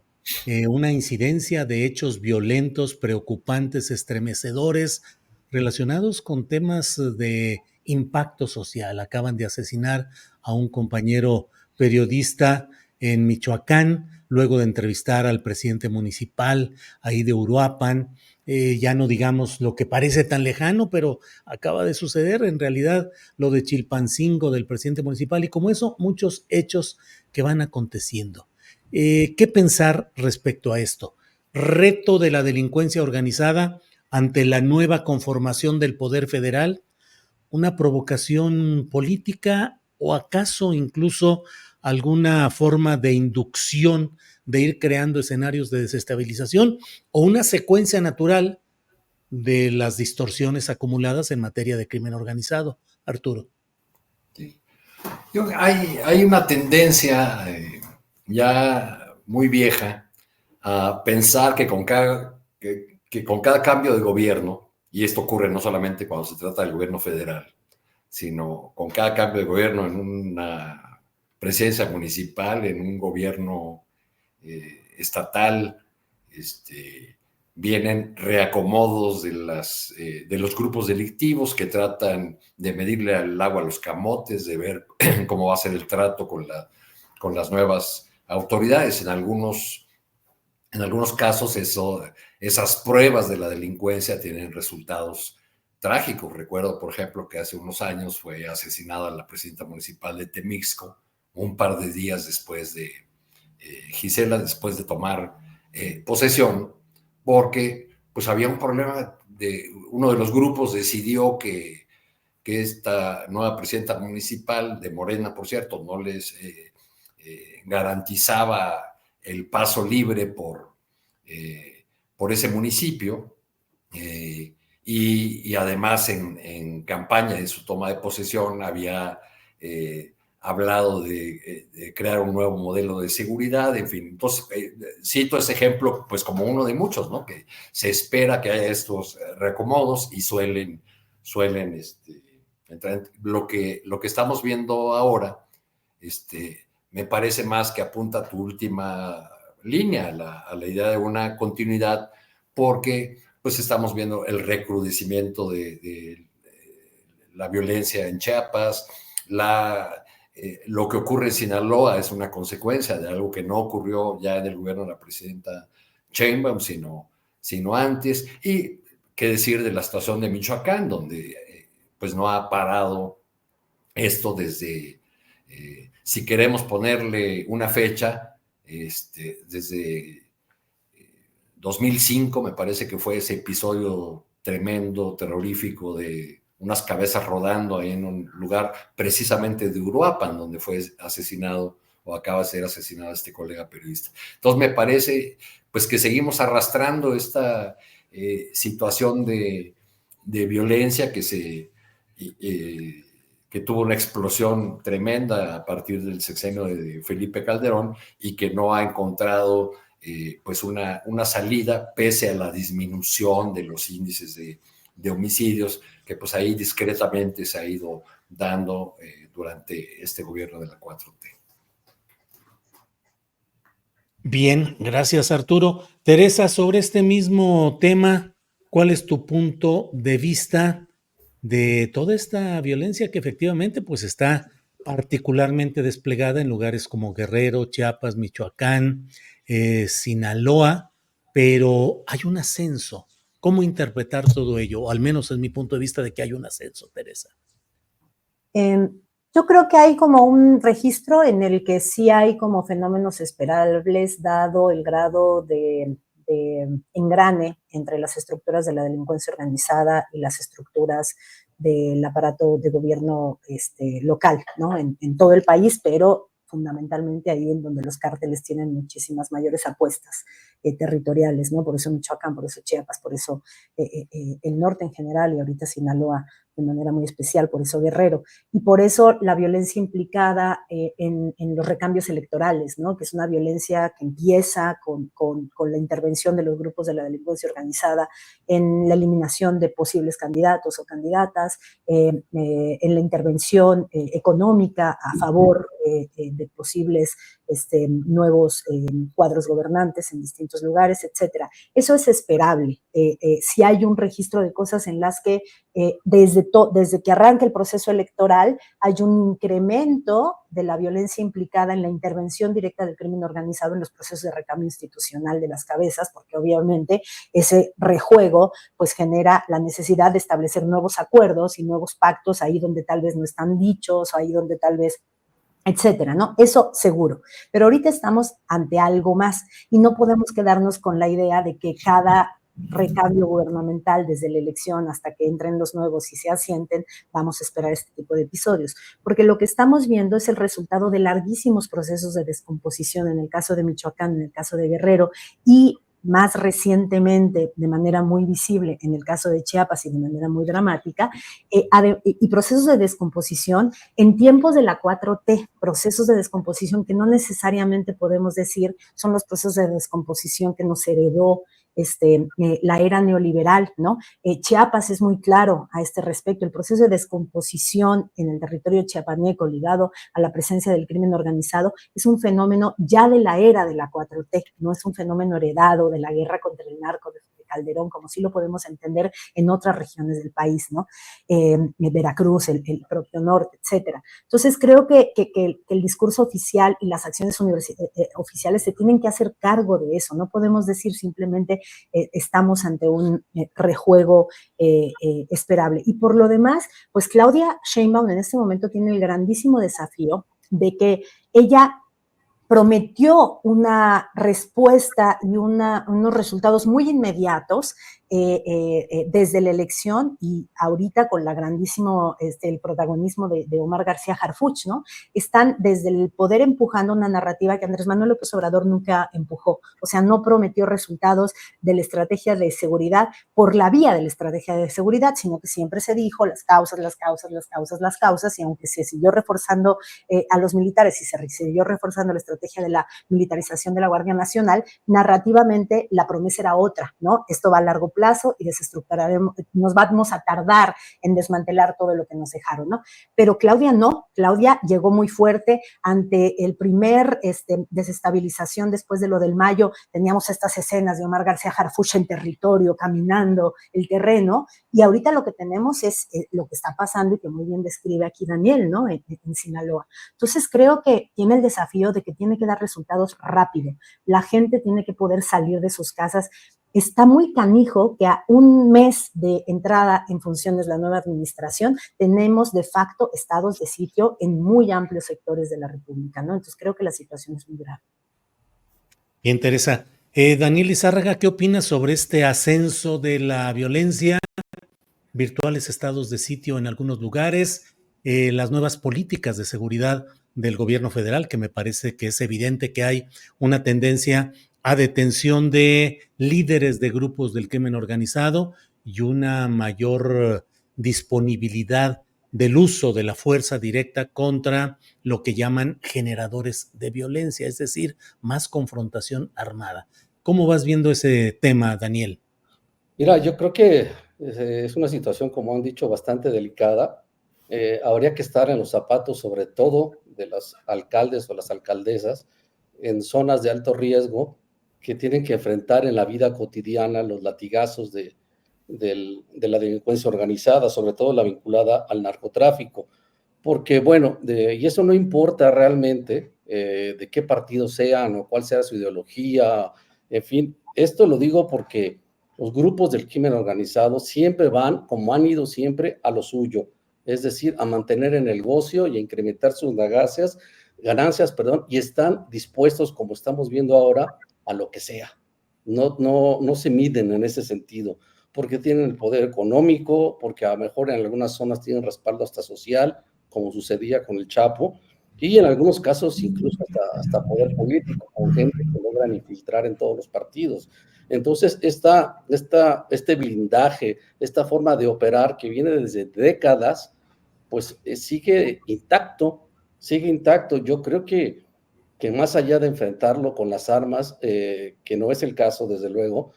una incidencia de hechos violentos, preocupantes, estremecedores, relacionados con temas de impacto social? Acaban de asesinar a un compañero periodista en Michoacán, luego de entrevistar al presidente municipal ahí de Uruapan. Ya no digamos lo que parece tan lejano, pero acaba de suceder en realidad lo de Chilpancingo del presidente municipal, y como eso, muchos hechos que van aconteciendo. ¿Qué pensar respecto a esto? Reto de la delincuencia organizada ante la nueva conformación del poder federal, una provocación política o acaso incluso alguna forma de inducción de ir creando escenarios de desestabilización, o una secuencia natural de las distorsiones acumuladas en materia de crimen organizado, Arturo. Sí. Hay una tendencia ya muy vieja a pensar que con cada cambio de gobierno, y esto ocurre no solamente cuando se trata del gobierno federal, sino con cada cambio de gobierno en una presidencia municipal, en un gobierno estatal, vienen reacomodos de los grupos delictivos que tratan de medirle al agua a los camotes, de ver cómo va a ser el trato con las nuevas autoridades. En algunos casos esas pruebas de la delincuencia tienen resultados trágicos. Recuerdo, por ejemplo, que hace unos años fue asesinada la presidenta municipal de Temixco, un par de días después de Gisela, después de tomar posesión, porque pues había un problema uno de los grupos decidió que esta nueva presidenta municipal, de Morena, por cierto, no les garantizaba el paso libre por ese municipio, y además en campaña de su toma de posesión había hablado de crear un nuevo modelo de seguridad, en fin. Entonces, cito ese ejemplo pues como uno de muchos, ¿no? Que se espera que haya estos reacomodos y suelen entrar. Lo que estamos viendo ahora, me parece más que apunta a tu última línea, a la idea de una continuidad, porque pues estamos viendo el recrudecimiento de la violencia en Chiapas, lo que ocurre en Sinaloa es una consecuencia de algo que no ocurrió ya en el gobierno de la presidenta Sheinbaum, sino antes. Y qué decir de la situación de Michoacán, donde pues no ha parado esto desde, si queremos ponerle una fecha, desde 2005 me parece que fue ese episodio tremendo, terrorífico, de unas cabezas rodando ahí en un lugar precisamente de Uruapan, donde fue asesinado o acaba de ser asesinado este colega periodista. Entonces me parece pues que seguimos arrastrando esta situación de violencia que que tuvo una explosión tremenda a partir del sexenio de Felipe Calderón y que no ha encontrado pues una salida pese a la disminución de los índices de homicidios que pues ahí discretamente se ha ido dando durante este gobierno de la 4T. Bien, gracias Arturo. Teresa, sobre este mismo tema, ¿cuál es tu punto de vista de toda esta violencia que efectivamente pues está particularmente desplegada en lugares como Guerrero, Chiapas, Michoacán, Sinaloa, pero hay un ascenso? ¿Cómo interpretar todo ello? O al menos es mi punto de vista de que hay un ascenso, Teresa. Yo creo que hay como un registro en el que sí hay como fenómenos esperables dado el grado de engrane entre las estructuras de la delincuencia organizada y las estructuras del aparato de gobierno local, ¿no? En todo el país, pero fundamentalmente ahí en donde los cárteles tienen muchísimas mayores apuestas territoriales, ¿no? Por eso Michoacán, por eso Chiapas, por eso el norte en general y ahorita Sinaloa de manera muy especial, por eso Guerrero, y por eso la violencia implicada en los recambios electorales, ¿no? Que es una violencia que empieza con la intervención de los grupos de la delincuencia organizada en la eliminación de posibles candidatos o candidatas, en la intervención económica a favor de posibles nuevos cuadros gobernantes en distintos lugares, etcétera. Eso es esperable. Si hay un registro de cosas en las que desde que arranca el proceso electoral hay un incremento de la violencia implicada en la intervención directa del crimen organizado en los procesos de recambio institucional de las cabezas, porque obviamente ese rejuego pues genera la necesidad de establecer nuevos acuerdos y nuevos pactos ahí donde tal vez no están dichos, o ahí donde tal vez etcétera, ¿no? Eso seguro. Pero ahorita estamos ante algo más y no podemos quedarnos con la idea de que cada recambio gubernamental desde la elección hasta que entren los nuevos y se asienten, vamos a esperar este tipo de episodios. Porque lo que estamos viendo es el resultado de larguísimos procesos de descomposición en el caso de Michoacán, en el caso de Guerrero y más recientemente, de manera muy visible, en el caso de Chiapas y de manera muy dramática, y procesos de descomposición en tiempos de la 4T, procesos de descomposición que no necesariamente podemos decir son los procesos de descomposición que nos heredó la era neoliberal, ¿no? Chiapas es muy claro a este respecto. El proceso de descomposición en el territorio chiapaneco ligado a la presencia del crimen organizado es un fenómeno ya de la era de la 4T, no es un fenómeno heredado de la guerra contra el narco de Calderón, como sí lo podemos entender en otras regiones del país, ¿no? Veracruz, el propio norte, etcétera. Entonces creo que el discurso oficial y las acciones oficiales se tienen que hacer cargo de eso. No podemos decir simplemente estamos ante un rejuego esperable. Y por lo demás, pues Claudia Sheinbaum en este momento tiene el grandísimo desafío de que ella prometió una respuesta y unos resultados muy inmediatos desde la elección y ahorita con la grandísimo, el protagonismo de Omar García Harfuch, ¿no? Están desde el poder empujando una narrativa que Andrés Manuel López Obrador nunca empujó, o sea, no prometió resultados de la estrategia de seguridad por la vía de la estrategia de seguridad, sino que siempre se dijo las causas, y aunque se siguió reforzando a los militares y se siguió reforzando la estrategia de la militarización de la Guardia Nacional, narrativamente la promesa era otra, ¿no? Esto va a largo plazo y desestructuraremos, nos vamos a tardar en desmantelar todo lo que nos dejaron, ¿no? Pero Claudia no, Claudia llegó muy fuerte ante el primer desestabilización después de lo del Mayo, teníamos estas escenas de Omar García Harfuch en territorio, caminando el terreno, y ahorita lo que tenemos es lo que está pasando y que muy bien describe aquí Daniel, ¿no? En Sinaloa. Entonces creo que tiene el desafío de que tiene que dar resultados rápido, la gente tiene que poder salir de sus casas. Está muy canijo que a un mes de entrada en funciones de la nueva administración tenemos de facto estados de sitio en muy amplios sectores de la República, ¿no? Entonces creo que la situación es muy grave. Bien, Teresa. Daniel Izárraga, ¿qué opinas sobre este ascenso de la violencia, virtuales estados de sitio en algunos lugares, las nuevas políticas de seguridad del gobierno federal, que me parece que es evidente que hay una tendencia a detención de líderes de grupos del crimen organizado y una mayor disponibilidad del uso de la fuerza directa contra lo que llaman generadores de violencia, es decir, más confrontación armada. ¿Cómo vas viendo ese tema, Daniel? Mira, yo creo que es una situación, como han dicho, bastante delicada. Habría que estar en los zapatos, sobre todo de los alcaldes o las alcaldesas, en zonas de alto riesgo, que tienen que enfrentar en la vida cotidiana los latigazos de la delincuencia organizada, sobre todo la vinculada al narcotráfico. Porque, bueno, y eso no importa realmente de qué partido sean o cuál sea su ideología, en fin, esto lo digo porque los grupos del crimen organizado siempre van, como han ido siempre, a lo suyo, es decir, a mantener el negocio y a incrementar sus ganancias, y están dispuestos, como estamos viendo ahora, a lo que sea. No se miden en ese sentido, porque tienen el poder económico, porque a lo mejor en algunas zonas tienen respaldo hasta social, como sucedía con el Chapo, y en algunos casos incluso hasta poder político, con gente que logran infiltrar en todos los partidos. Entonces, este blindaje, esta forma de operar que viene desde décadas, pues sigue intacto, sigue intacto. Yo creo que más allá de enfrentarlo con las armas, que no es el caso, desde luego,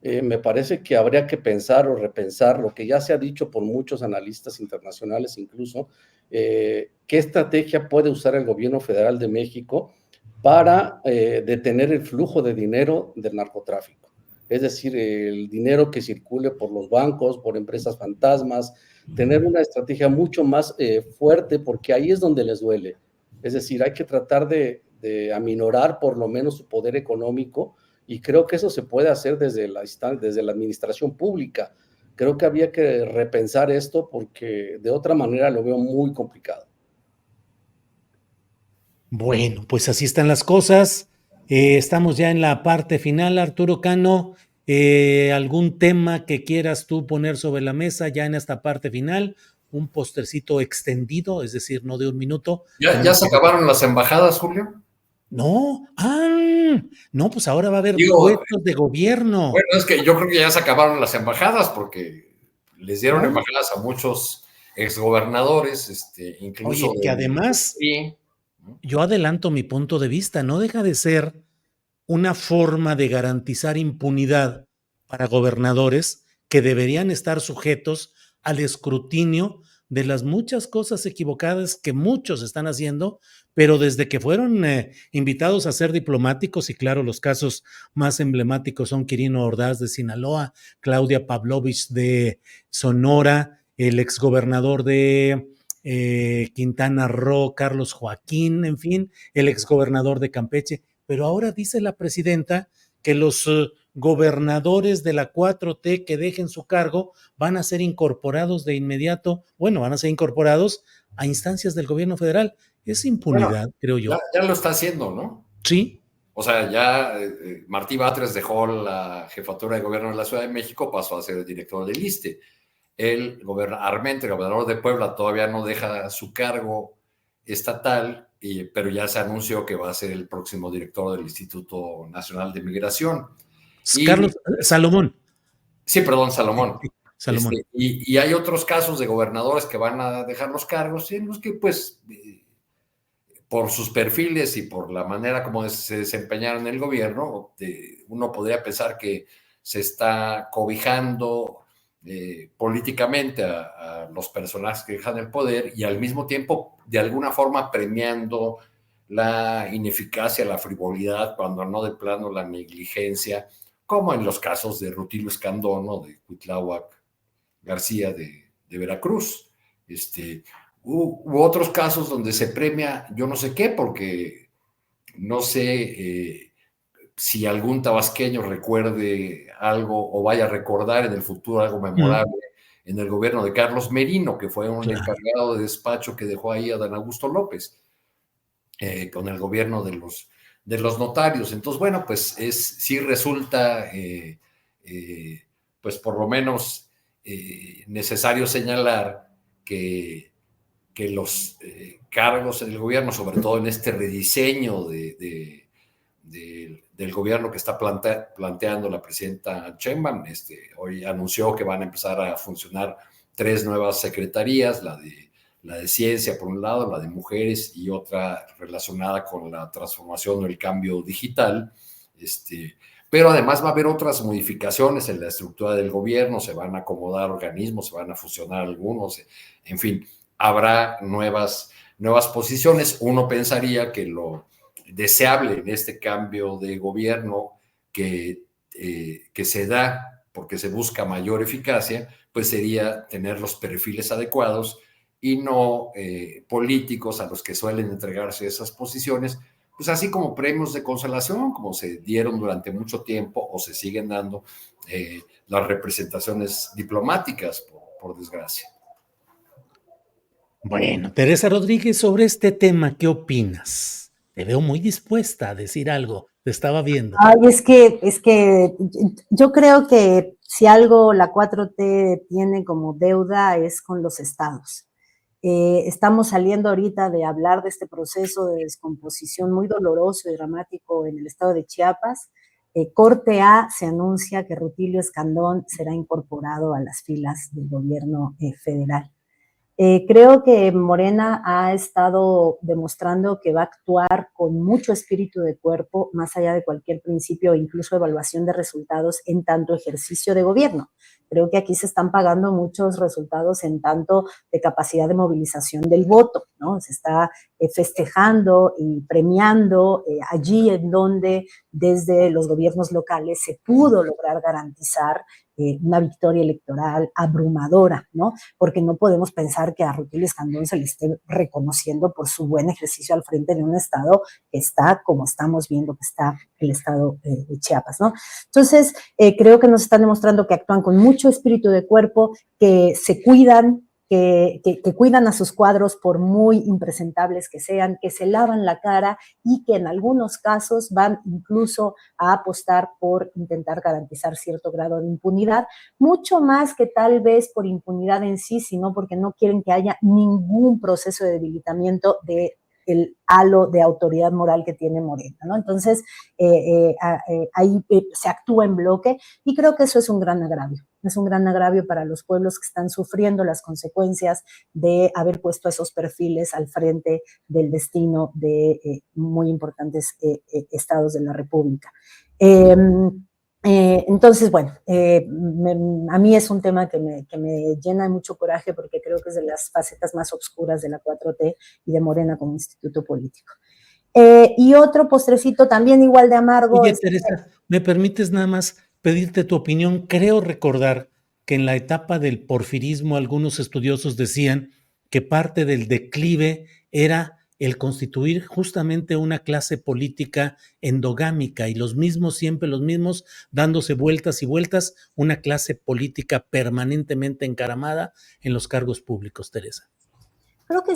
me parece que habría que pensar o repensar lo que ya se ha dicho por muchos analistas internacionales incluso, qué estrategia puede usar el gobierno federal de México para detener el flujo de dinero del narcotráfico. Es decir, el dinero que circule por los bancos, por empresas fantasmas, tener una estrategia mucho más fuerte, porque ahí es donde les duele. Es decir, hay que tratar de aminorar por lo menos su poder económico, y creo que eso se puede hacer desde la administración pública. Creo que había que repensar esto porque de otra manera lo veo muy complicado. Bueno, pues así están las cosas. Estamos ya en la parte final, Arturo Cano. ¿Algún tema que quieras tú poner sobre la mesa ya en esta parte final? Un postrecito extendido, es decir, no de un minuto. ¿Ya se acabaron las embajadas, Julio? No, no, pues ahora va a haber Digo, puestos de gobierno. bueno, es que yo creo que ya se acabaron las embajadas porque les dieron No, embajadas a muchos exgobernadores, incluso oye, que además sí. yo adelanto mi punto de vista, no deja de ser una forma de garantizar impunidad para gobernadores que deberían estar sujetos al escrutinio de las muchas cosas equivocadas que muchos están haciendo, pero desde que fueron invitados a ser diplomáticos, y claro, los casos más emblemáticos son Quirino Ordaz de Sinaloa, Claudia Pavlovich de Sonora, el exgobernador de Quintana Roo, Carlos Joaquín, en fin, el exgobernador de Campeche. Pero ahora dice la presidenta que los gobernadores de la 4T que dejen su cargo van a ser incorporados de inmediato, bueno, van a ser incorporados a instancias del gobierno federal. Es Bueno, impunidad, creo yo. ya lo está haciendo, ¿no? Sí. O sea, ya Martí Batres dejó la jefatura de gobierno de la Ciudad de México, pasó a ser el director del ISSSTE. Armenta, el gobernador de Puebla, todavía no deja su cargo estatal, pero ya se anunció que va a ser el próximo director del Instituto Nacional de Migración. Carlos Salomón. Sí, perdón, Salomón. Salomón. Y hay otros casos de gobernadores que van a dejar los cargos, en los que, pues, por sus perfiles y por la manera como se desempeñaron en el gobierno, uno podría pensar que se está cobijando políticamente a los personajes que dejan el poder y al mismo tiempo, de alguna forma, premiando la ineficacia, la frivolidad, cuando no de plano la negligencia, como en los casos de Rutilio Escandón o de Cuitláhuac García de Veracruz. Hubo otros casos donde se premia yo no sé qué, porque no sé si algún tabasqueño recuerde algo o vaya a recordar en el futuro algo memorable en el gobierno de Carlos Merino, que fue un encargado de despacho que dejó ahí a Dan Augusto López, con el gobierno de los notarios. Entonces, bueno, pues sí resulta, pues por lo menos necesario señalar que los cargos en el gobierno, sobre todo en este rediseño del gobierno que está planteando la presidenta Sheinbaum, hoy anunció que van a empezar a funcionar 3 nuevas secretarías, la de la de ciencia por un lado, la de mujeres y otra relacionada con la transformación o el cambio digital. Pero además va a haber otras modificaciones en la estructura del gobierno, se van a acomodar organismos, se van a fusionar algunos, en fin, habrá nuevas posiciones. Uno pensaría que lo deseable en este cambio de gobierno que se da porque se busca mayor eficacia, pues sería tener los perfiles adecuados y no políticos a los que suelen entregarse esas posiciones, pues así como premios de consolación, como se dieron durante mucho tiempo o se siguen dando las representaciones diplomáticas, por desgracia. Bueno, Teresa Rodríguez, sobre este tema, ¿qué opinas? Te veo muy dispuesta a decir algo, te estaba viendo. Ay, es que yo creo que si algo la 4T tiene como deuda es con los estados. Estamos saliendo ahorita de hablar de este proceso de descomposición muy doloroso y dramático en el estado de Chiapas. Corte A se anuncia que Rutilio Escandón será incorporado a las filas del gobierno federal. Creo que Morena ha estado demostrando que va a actuar con mucho espíritu de cuerpo, más allá de cualquier principio o incluso evaluación de resultados en tanto ejercicio de gobierno. Creo que aquí se están pagando muchos resultados en tanto de capacidad de movilización del voto, ¿no? Se está festejando y premiando allí en donde desde los gobiernos locales se pudo lograr garantizar una victoria electoral abrumadora, ¿no? Porque no podemos pensar que a Rutilio Escandón se le esté reconociendo por su buen ejercicio al frente de un estado que está como estamos viendo que está el estado de Chiapas, ¿no? Entonces, creo que nos están demostrando que actúan con mucho espíritu de cuerpo, que se cuidan, que cuidan a sus cuadros por muy impresentables que sean, que se lavan la cara y que en algunos casos van incluso a apostar por intentar garantizar cierto grado de impunidad, mucho más que tal vez por impunidad en sí, sino porque no quieren que haya ningún proceso de debilitamiento de el halo de autoridad moral que tiene Morena, ¿no? Entonces, ahí se actúa en bloque y creo que eso es un gran agravio. Es un gran agravio para los pueblos que están sufriendo las consecuencias de haber puesto esos perfiles al frente del destino de muy importantes estados de la República. Entonces, bueno, a mí es un tema que me llena de mucho coraje porque creo que es de las facetas más oscuras de la 4T y de Morena como instituto político. Y otro postrecito también igual de amargo. Oye, Teresa, ¿me permites nada más pedirte tu opinión? Creo recordar que en la etapa del porfirismo algunos estudiosos decían que parte del declive era el constituir justamente una clase política endogámica y los mismos, siempre los mismos, dándose vueltas y vueltas, una clase política permanentemente encaramada en los cargos públicos, Teresa. Creo que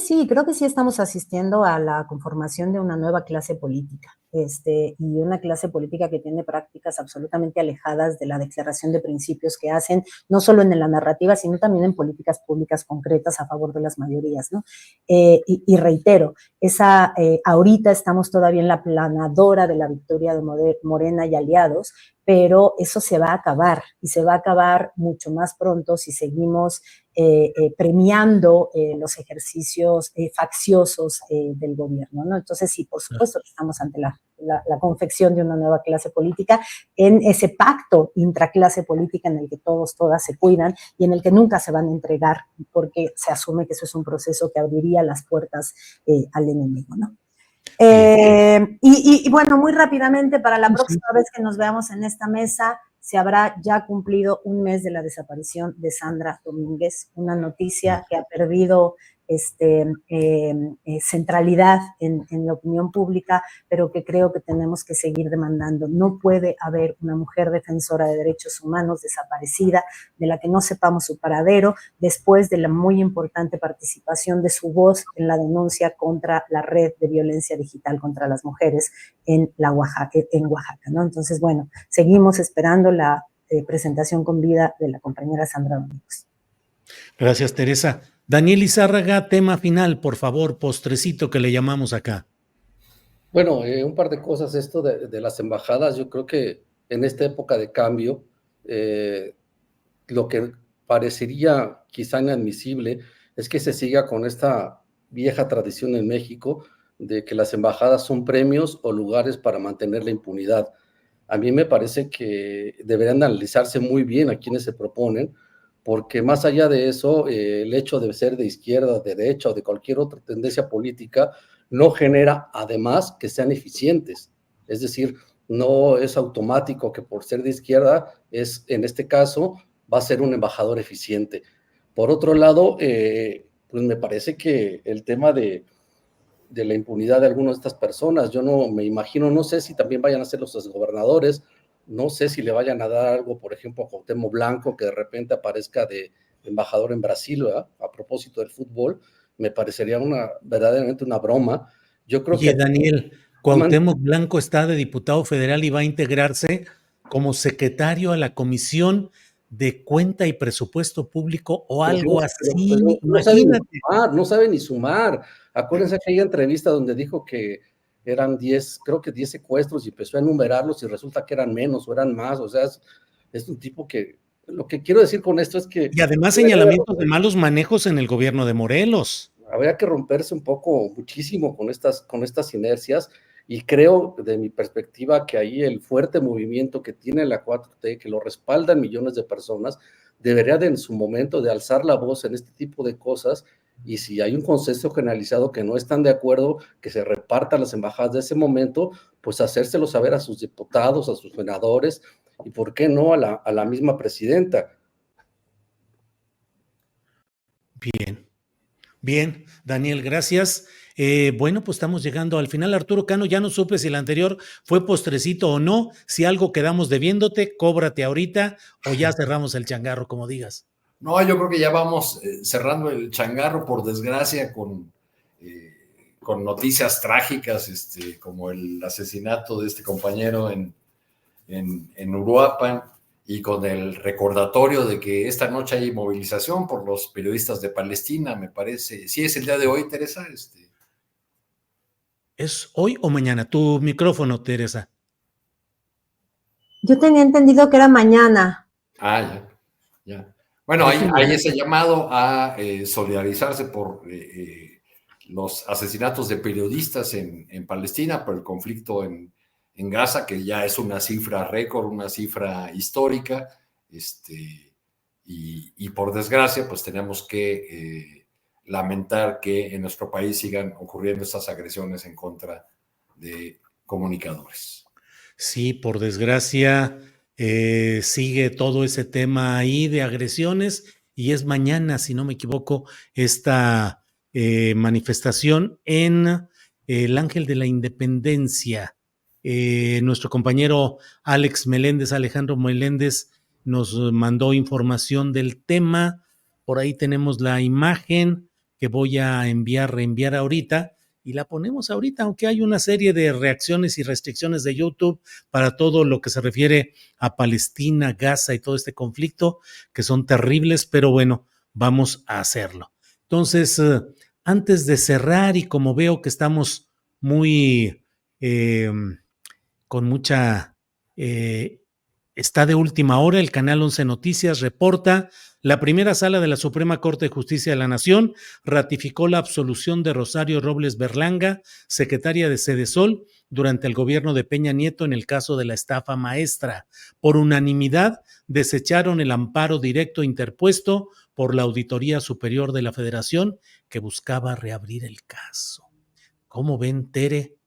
sí estamos asistiendo a la conformación de una nueva clase política, y una clase política que tiene prácticas absolutamente alejadas de la declaración de principios que hacen, no solo en la narrativa, sino también en políticas públicas concretas a favor de las mayorías, ¿no? Y reitero, ahorita estamos todavía en la planadora de la victoria de Morena y aliados, pero eso se va a acabar y se va a acabar mucho más pronto si seguimos premiando los ejercicios facciosos del gobierno, ¿no? Entonces, sí, por supuesto que estamos ante la confección de una nueva clase política, en ese pacto intraclase política en el que todos, todas se cuidan y en el que nunca se van a entregar porque se asume que eso es un proceso que abriría las puertas al enemigo, ¿no? Y bueno, muy rápidamente, para la próxima vez que nos veamos en esta mesa, se habrá ya cumplido un mes de la desaparición de Sandra Domínguez, una noticia que ha perdido centralidad en la opinión pública, pero que creo que tenemos que seguir demandando. No puede haber una mujer defensora de derechos humanos desaparecida, de la que no sepamos su paradero, después de la muy importante participación de su voz en la denuncia contra la red de violencia digital contra las mujeres en Oaxaca, ¿no? Entonces, bueno, seguimos esperando la presentación con vida de la compañera Sandra Domínguez. Gracias, Teresa. Daniel Izárraga, tema final, por favor, postrecito que le llamamos acá. Bueno, un par de cosas, esto de las embajadas, yo creo que en esta época de cambio, lo que parecería quizá inadmisible es que se siga con esta vieja tradición en México de que las embajadas son premios o lugares para mantener la impunidad. A mí me parece que deberían analizarse muy bien a quienes se proponen, porque más allá de eso, el hecho de ser de izquierda, de derecha o de cualquier otra tendencia política no genera, además, que sean eficientes. Es decir, no es automático que por ser de izquierda, en este caso, va a ser un embajador eficiente. Por otro lado, pues me parece que el tema de la impunidad de algunas de estas personas, yo no me imagino, no sé si también vayan a ser los exgobernadores, no sé si le vayan a dar algo, por ejemplo, a Cuauhtémoc Blanco, que de repente aparezca de embajador en Brasil, ¿verdad? A propósito del fútbol, me parecería verdaderamente una broma. Yo creo Oye, que... Daniel, Cuauhtémoc Blanco está de diputado federal y va a integrarse como secretario a la Comisión de Cuenta y Presupuesto Público o algo así. No sabe ni Imagínate. sumar, no sabe ni sumar. Acuérdense aquella entrevista donde dijo que eran 10, creo que 10 secuestros y empezó a enumerarlos y resulta que eran menos o eran más. O sea, es un tipo que, lo que quiero decir con esto es que Y además señalamientos de malos manejos en el gobierno de Morelos. habría que romperse un poco, muchísimo con estas inercias, y creo, de mi perspectiva, que ahí el fuerte movimiento que tiene la 4T, que lo respaldan millones de personas, debería en su momento de alzar la voz en este tipo de cosas, y si hay un consenso generalizado que no están de acuerdo, que se repartan las embajadas de ese momento, pues hacérselo saber a sus diputados, a sus senadores, y por qué no a la misma presidenta. Bien. Bien, Daniel, gracias. Bueno, pues estamos llegando al final. Arturo Cano, ya no supe si el anterior fue postrecito o no. Si algo quedamos debiéndote, cóbrate ahorita o ya cerramos el changarro, como digas. No, yo creo que ya vamos cerrando el changarro, por desgracia, con noticias trágicas, como el asesinato de este compañero en Uruapan, y con el recordatorio de que esta noche hay movilización por los periodistas de Palestina, me parece. Sí, es el día de hoy, Teresa. ¿Es hoy o mañana? Tu micrófono, Teresa. Yo tenía entendido que era mañana. Ah, ya. Bueno, hay ese llamado a solidarizarse por los asesinatos de periodistas en Palestina, por el conflicto en Gaza, que ya es una cifra récord, una cifra histórica, y por desgracia, pues tenemos que lamentar que en nuestro país sigan ocurriendo estas agresiones en contra de comunicadores. Sí, por desgracia, sigue todo ese tema ahí de agresiones y es mañana, si no me equivoco, esta manifestación en el Ángel de la Independencia. Nuestro compañero Alejandro Meléndez, nos mandó información del tema. Por ahí tenemos la imagen que voy a reenviar ahorita y la ponemos ahorita, aunque hay una serie de reacciones y restricciones de YouTube para todo lo que se refiere a Palestina, Gaza y todo este conflicto, que son terribles, pero bueno, vamos a hacerlo. Entonces, antes de cerrar, y como veo que estamos muy con mucha... está de última hora, el Canal 11 Noticias reporta: la primera sala de la Suprema Corte de Justicia de la Nación ratificó la absolución de Rosario Robles Berlanga, secretaria de Sedesol, durante el gobierno de Peña Nieto en el caso de la estafa maestra. Por unanimidad, desecharon el amparo directo interpuesto por la Auditoría Superior de la Federación, que buscaba reabrir el caso. ¿Cómo ven, Tere?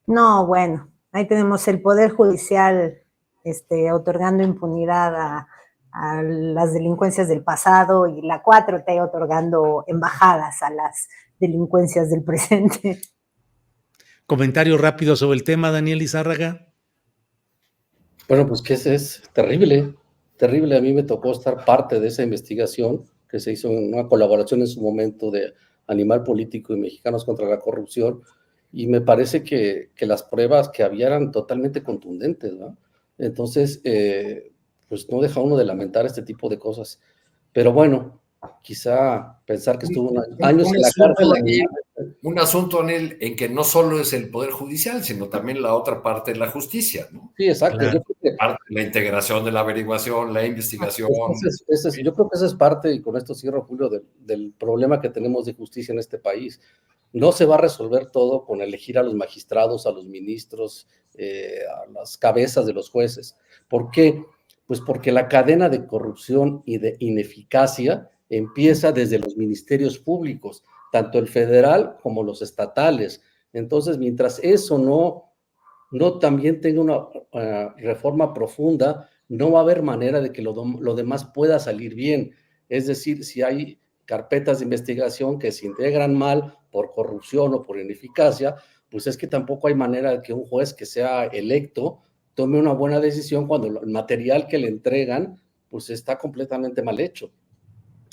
No, bueno, ahí tenemos el Poder Judicial otorgando impunidad a las delincuencias del pasado y la 4T otorgando embajadas a las delincuencias del presente. Comentario rápido sobre el tema, Daniel Izárraga. Bueno, pues que es terrible, terrible. A mí me tocó estar parte de esa investigación que se hizo en una colaboración en su momento de Animal Político y Mexicanos contra la Corrupción, y me parece que las pruebas que había eran totalmente contundentes, ¿no? Entonces, pues no deja uno de lamentar este tipo de cosas. Pero bueno, quizá pensar que estuvo años en la cárcel. un asunto en que no solo es el Poder Judicial, sino también la otra parte de la justicia, ¿no? Sí, exacto. Claro. Yo creo que Parte de la integración de la averiguación, la investigación. yo creo que esa es parte, y con esto cierro, Julio, del problema que tenemos de justicia en este país. No se va a resolver todo con elegir a los magistrados, a los ministros, a las cabezas de los jueces. ¿Por qué? Pues porque la cadena de corrupción y de ineficacia empieza desde los ministerios públicos, tanto el federal como los estatales. Entonces, mientras eso no también tenga una reforma profunda, no va a haber manera de que lo demás pueda salir bien. Es decir, si hay carpetas de investigación que se integran mal por corrupción o por ineficacia, pues es que tampoco hay manera de que un juez que sea electo tome una buena decisión cuando el material que le entregan pues está completamente mal hecho.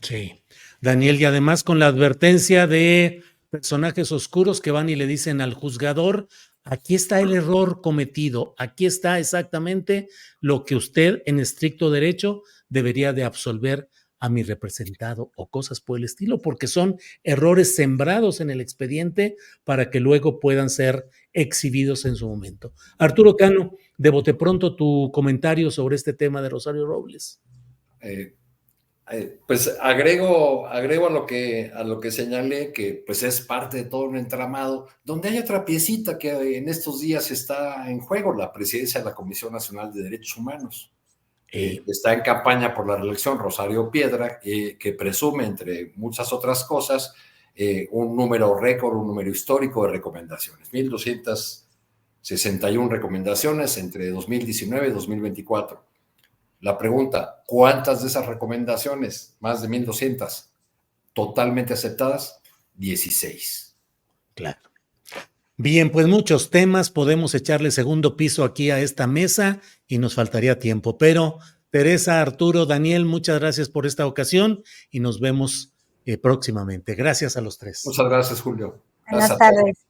Sí, Daniel, y además con la advertencia de personajes oscuros que van y le dicen al juzgador, aquí está el error cometido, aquí está exactamente lo que usted en estricto derecho debería de absolver a mi representado o cosas por el estilo, porque son errores sembrados en el expediente para que luego puedan ser exhibidos en su momento. Arturo Cano, de bote pronto tu comentario sobre este tema de Rosario Robles. Pues agrego a lo que señalé, que pues es parte de todo un entramado, donde hay otra piecita que en estos días está en juego, la presidencia de la Comisión Nacional de Derechos Humanos. Está en campaña por la reelección Rosario Piedra, que presume, entre muchas otras cosas, un número récord, un número histórico de recomendaciones, 1,261 recomendaciones entre 2019 y 2024. La pregunta, ¿cuántas de esas recomendaciones, más de 1,200, totalmente aceptadas? 16. Claro. Bien, pues muchos temas, podemos echarle segundo piso aquí a esta mesa y nos faltaría tiempo, pero Teresa, Arturo, Daniel, muchas gracias por esta ocasión y nos vemos próximamente. Gracias a los tres. Muchas gracias, Julio. Buenas tardes.